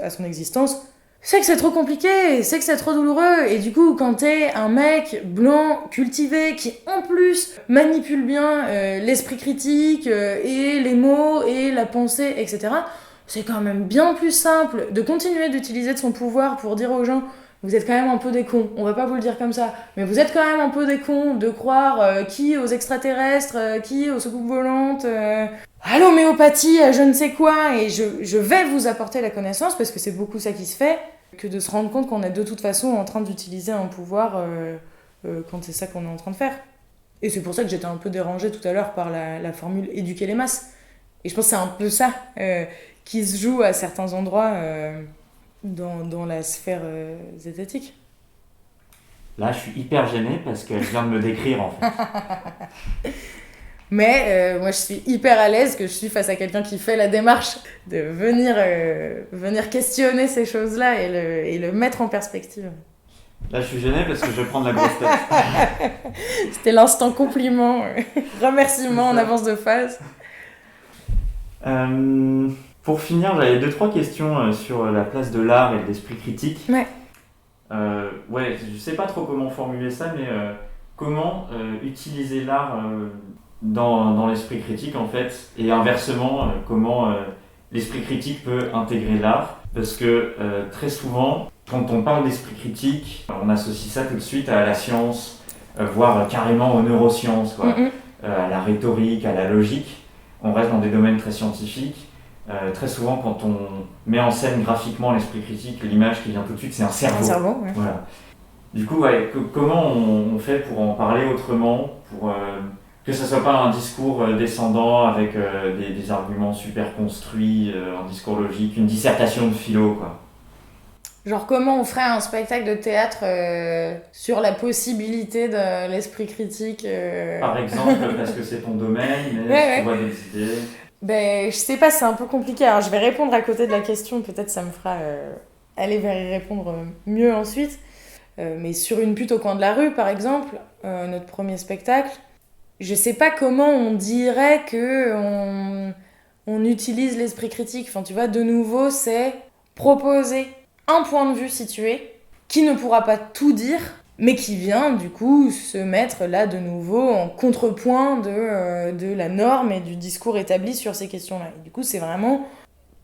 à son existence. C'est que c'est trop compliqué, c'est que c'est trop douloureux, et du coup, quand t'es un mec blanc, cultivé, qui en plus manipule bien l'esprit critique et les mots et la pensée, etc., c'est quand même bien plus simple de continuer d'utiliser de son pouvoir pour dire aux gens vous êtes quand même un peu des cons, on va pas vous le dire comme ça, mais vous êtes quand même un peu des cons de croire qui aux extraterrestres, qui aux soucoupes volantes, à l'homéopathie, à je ne sais quoi, et je vais vous apporter la connaissance, parce que c'est beaucoup ça qui se fait, que de se rendre compte qu'on est de toute façon en train d'utiliser un pouvoir quand c'est ça qu'on est en train de faire. Et c'est pour ça que j'étais un peu dérangée tout à l'heure par la formule « éduquer les masses ». Et je pense que c'est un peu ça qui se joue à certains endroits dans la sphère zététique. Là, je suis hyper gêné parce qu'elle vient de me décrire, en fait. Mais moi, je suis hyper à l'aise que je suis face à quelqu'un qui fait la démarche de venir questionner ces choses-là et le mettre en perspective. Là, je suis gêné parce que je vais prendre la grosse tête. C'était l'instant compliment, remerciement en avance de phase. Pour finir, j'avais 2-3 questions sur la place de l'art et de l'esprit critique. Ouais. Ouais, je sais pas trop comment formuler ça, mais comment utiliser l'art dans l'esprit critique, en fait, et inversement, comment l'esprit critique peut intégrer l'art, parce que très souvent, quand on parle d'esprit critique, on associe ça tout de suite à la science, voire carrément aux neurosciences, quoi, à la rhétorique, à la logique. On reste dans des domaines très scientifiques. Très souvent, quand on met en scène graphiquement l'esprit critique, l'image qui vient tout de suite, c'est un cerveau. Un cerveau, ouais. Voilà. Du coup, ouais, comment on fait pour en parler autrement, pour que ça soit pas un discours descendant avec des arguments super construits, un discours logique, une dissertation de philo, quoi. Genre comment on ferait un spectacle de théâtre sur la possibilité de l'esprit critique Par exemple, parce que c'est ton domaine, mais Ouais, tu vois des idées. Ben, je sais pas, c'est un peu compliqué. Alors, je vais répondre à côté de la question, peut-être ça me fera aller vers y répondre mieux ensuite. Mais sur Une pute au coin de la rue, par exemple, notre premier spectacle, je sais pas comment on dirait que on utilise l'esprit critique. Enfin, tu vois, de nouveau, c'est proposer un point de vue situé qui ne pourra pas tout dire, mais qui vient du coup se mettre là de nouveau en contrepoint de la norme et du discours établi sur ces questions-là. Et du coup, c'est vraiment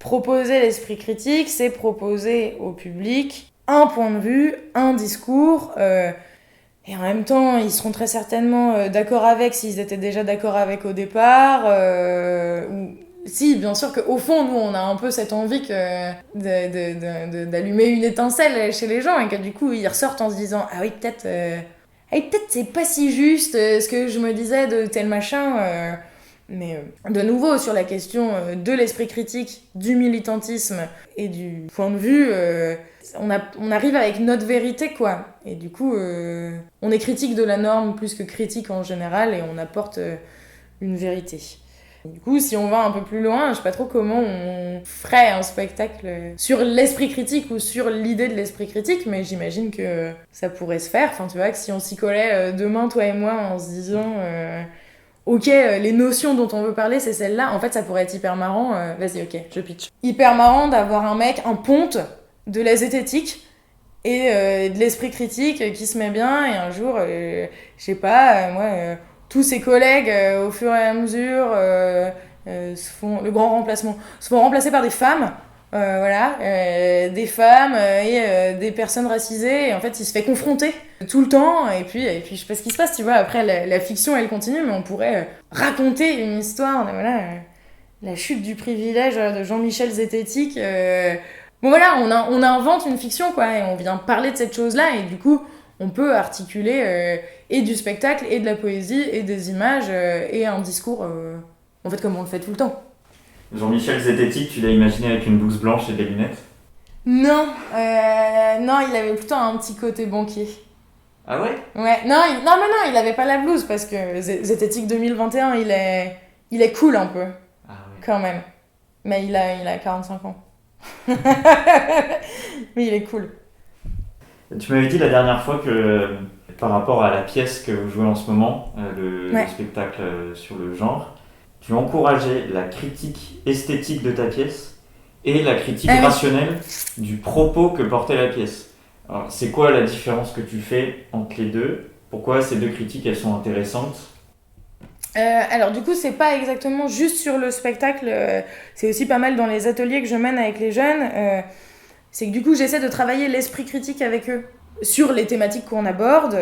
proposer l'esprit critique, c'est proposer au public un point de vue, un discours, et en même temps, ils seront très certainement d'accord avec s'ils étaient déjà d'accord avec au départ, ou si, bien sûr qu'au fond, nous, on a un peu cette envie d'allumer une étincelle chez les gens et que du coup, ils ressortent en se disant « Ah oui, peut-être c'est pas si juste ce que je me disais de tel machin. » Mais de nouveau, sur la question de l'esprit critique, du militantisme et du point de vue, on arrive avec notre vérité, quoi. Et du coup, on est critique de la norme plus que critique en général et on apporte une vérité. Du coup, si on va un peu plus loin, je sais pas trop comment on ferait un spectacle sur l'esprit critique ou sur l'idée de l'esprit critique, mais j'imagine que ça pourrait se faire. Enfin, tu vois, que si on s'y collait demain, toi et moi, en se disant ok, les notions dont on veut parler, c'est celle-là, en fait, ça pourrait être hyper marrant. Vas-y, ok, je pitch. Hyper marrant d'avoir un mec, un ponte de la zététique et de l'esprit critique qui se met bien, et un jour, je sais pas, tous ses collègues, au fur et à mesure, se font remplacer par des femmes, des femmes et des personnes racisées, et en fait il se fait confronter tout le temps, et puis je sais pas ce qui se passe, tu vois. Après la fiction elle continue, mais on pourrait raconter une histoire de la chute du privilège de Jean-Michel Zététique. Bon voilà, on invente une fiction, quoi, et on vient parler de cette chose-là, et du coup on peut articuler et du spectacle, et de la poésie, et des images, et un discours, en fait, comme on le fait tout le temps. Jean-Michel Zététique, tu l'as imaginé avec une blouse blanche et des lunettes? Non, il avait plutôt un petit côté banquier. Ah ouais? Ouais, non, il avait pas la blouse, parce que Zététique 2021, il est cool un peu, Ah ouais. quand même. Mais il a 45 ans. Mais il est cool. Tu m'avais dit la dernière fois que par rapport à la pièce que vous jouez en ce moment, le spectacle sur le genre, tu encourageais la critique esthétique de ta pièce et la critique rationnelle du propos que portait la pièce. Alors, c'est quoi la différence que tu fais entre les deux? Pourquoi ces deux critiques, elles sont intéressantes? Alors du coup, c'est pas exactement juste sur le spectacle, c'est aussi pas mal dans les ateliers que je mène avec les jeunes. C'est que du coup, j'essaie de travailler l'esprit critique avec eux sur les thématiques qu'on aborde,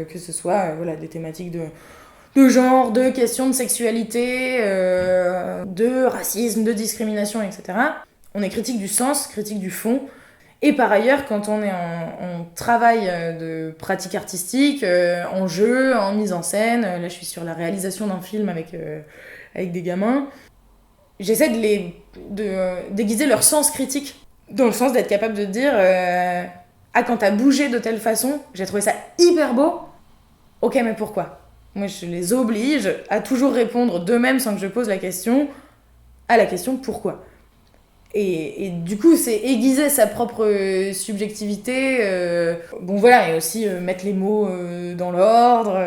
que ce soit des thématiques de genre, de questions de sexualité, de racisme, de discrimination, etc. On est critique du sens, critique du fond. Et par ailleurs, quand on est en travail de pratique artistique, en jeu, en mise en scène, là je suis sur la réalisation d'un film avec des gamins, j'essaie de déguiser leur sens critique, dans le sens d'être capable de dire quand t'as bougé de telle façon, j'ai trouvé ça hyper beau, ok, mais pourquoi? Moi je les oblige à toujours répondre d'eux-mêmes sans que je pose la question, à la question pourquoi. Et du coup, c'est aiguiser sa propre subjectivité, et aussi mettre les mots dans l'ordre,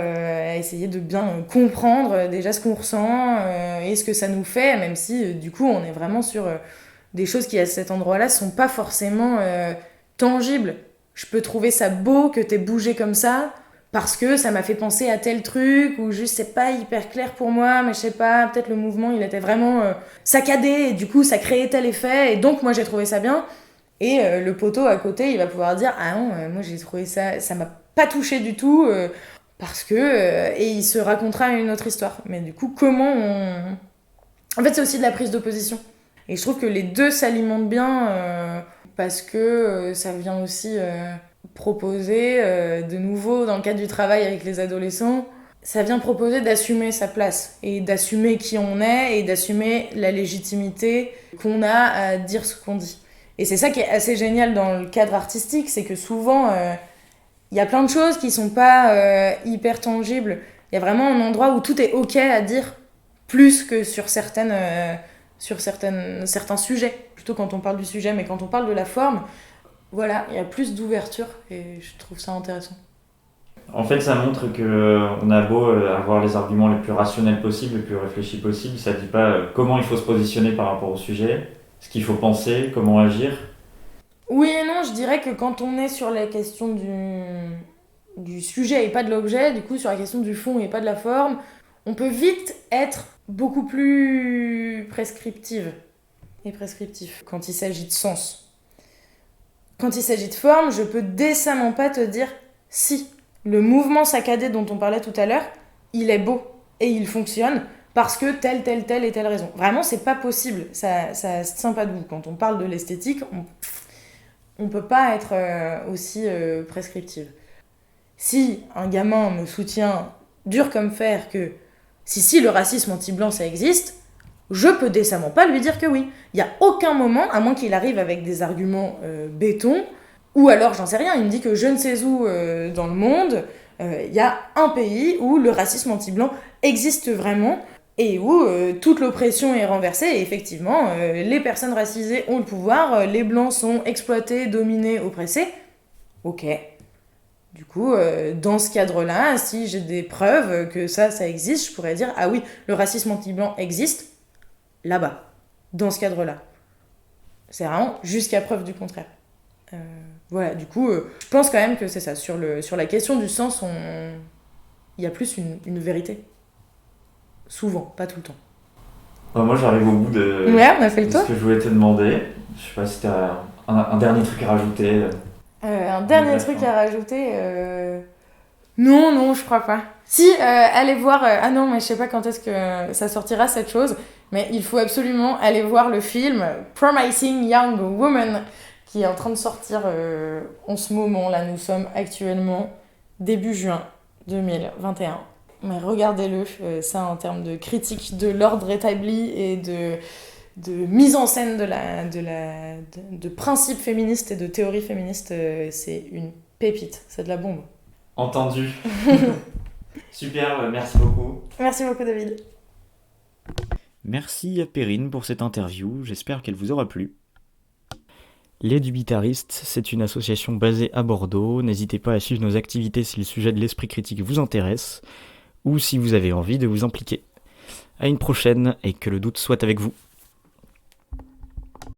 essayer de bien comprendre déjà ce qu'on ressent et ce que ça nous fait, même si du coup, on est vraiment sur des choses qui, à cet endroit-là, sont pas forcément tangibles. Je peux trouver ça beau que t'aies bougé comme ça, parce que ça m'a fait penser à tel truc, ou juste c'est pas hyper clair pour moi, mais je sais pas, peut-être le mouvement il était vraiment saccadé, et du coup ça créait tel effet, et donc moi j'ai trouvé ça bien. Et le poteau à côté il va pouvoir dire ah non, moi j'ai trouvé ça m'a pas touché du tout, parce que. Et il se racontera une autre histoire. Mais du coup, comment on. En fait, c'est aussi de la prise d'opposition. Et je trouve que les deux s'alimentent bien, parce que ça vient aussi. Proposer de nouveau dans le cadre du travail avec les adolescents, ça vient proposer d'assumer sa place et d'assumer qui on est et d'assumer la légitimité qu'on a à dire ce qu'on dit. Et c'est ça qui est assez génial dans le cadre artistique, c'est que souvent il y a plein de choses qui sont pas hyper tangibles. Il y a vraiment un endroit où tout est ok à dire, plus que sur certains sujets, plutôt quand on parle du sujet, mais quand on parle de la forme, voilà, il y a plus d'ouverture et je trouve ça intéressant. En fait, ça montre qu'on a beau avoir les arguments les plus rationnels possibles, les plus réfléchis possibles, ça ne dit pas comment il faut se positionner par rapport au sujet, ce qu'il faut penser, comment agir. Oui et non, je dirais que quand on est sur la question du sujet et pas de l'objet, du coup sur la question du fond et pas de la forme, on peut vite être beaucoup plus prescriptive et prescriptif quand il s'agit de sens. Quand il s'agit de forme, je peux décemment pas te dire si le mouvement saccadé dont on parlait tout à l'heure, il est beau et il fonctionne parce que telle et telle raison. Vraiment, c'est pas possible. Ça se tient pas debout. Quand on parle de l'esthétique, on peut pas être aussi prescriptive. Si un gamin me soutient dur comme fer que si le racisme anti-blanc ça existe, je peux décemment pas lui dire que oui. Il y a aucun moment, à moins qu'il arrive avec des arguments béton, ou alors j'en sais rien, il me dit que je ne sais où dans le monde, il y a un pays où le racisme anti-blanc existe vraiment. et où toute l'oppression est renversée, et effectivement, les personnes racisées ont le pouvoir, les blancs sont exploités, dominés, oppressés. Ok. Du coup, dans ce cadre-là, si j'ai des preuves que ça existe, je pourrais dire, ah oui, le racisme anti-blanc existe, là-bas, dans ce cadre-là. C'est vraiment jusqu'à preuve du contraire. Voilà, du coup, je pense quand même que c'est ça. Sur la question du sens, il y a plus une vérité. Souvent, pas tout le temps. Moi, j'arrive au bout de, Ouais, on a fait le de tour. ce que je voulais te demander. Je sais pas si t'as un dernier truc à rajouter. Un dernier truc à rajouter Non, je crois pas. Si, allez voir... ah non, mais je sais pas quand est-ce que ça sortira, cette chose, mais il faut absolument aller voir le film Promising Young Woman, qui est en train de sortir en ce moment. Là, nous sommes actuellement début juin 2021. Mais regardez-le, ça en termes de critique de l'ordre établi et de mise en scène de principes féministes et de théories féministes, c'est une pépite, c'est de la bombe. Entendu. Super, merci beaucoup. Merci beaucoup David. Merci à Perrine pour cette interview, j'espère qu'elle vous aura plu. Les Dubitaristes, c'est une association basée à Bordeaux, n'hésitez pas à suivre nos activités si le sujet de l'esprit critique vous intéresse, ou si vous avez envie de vous impliquer. À une prochaine, et que le doute soit avec vous.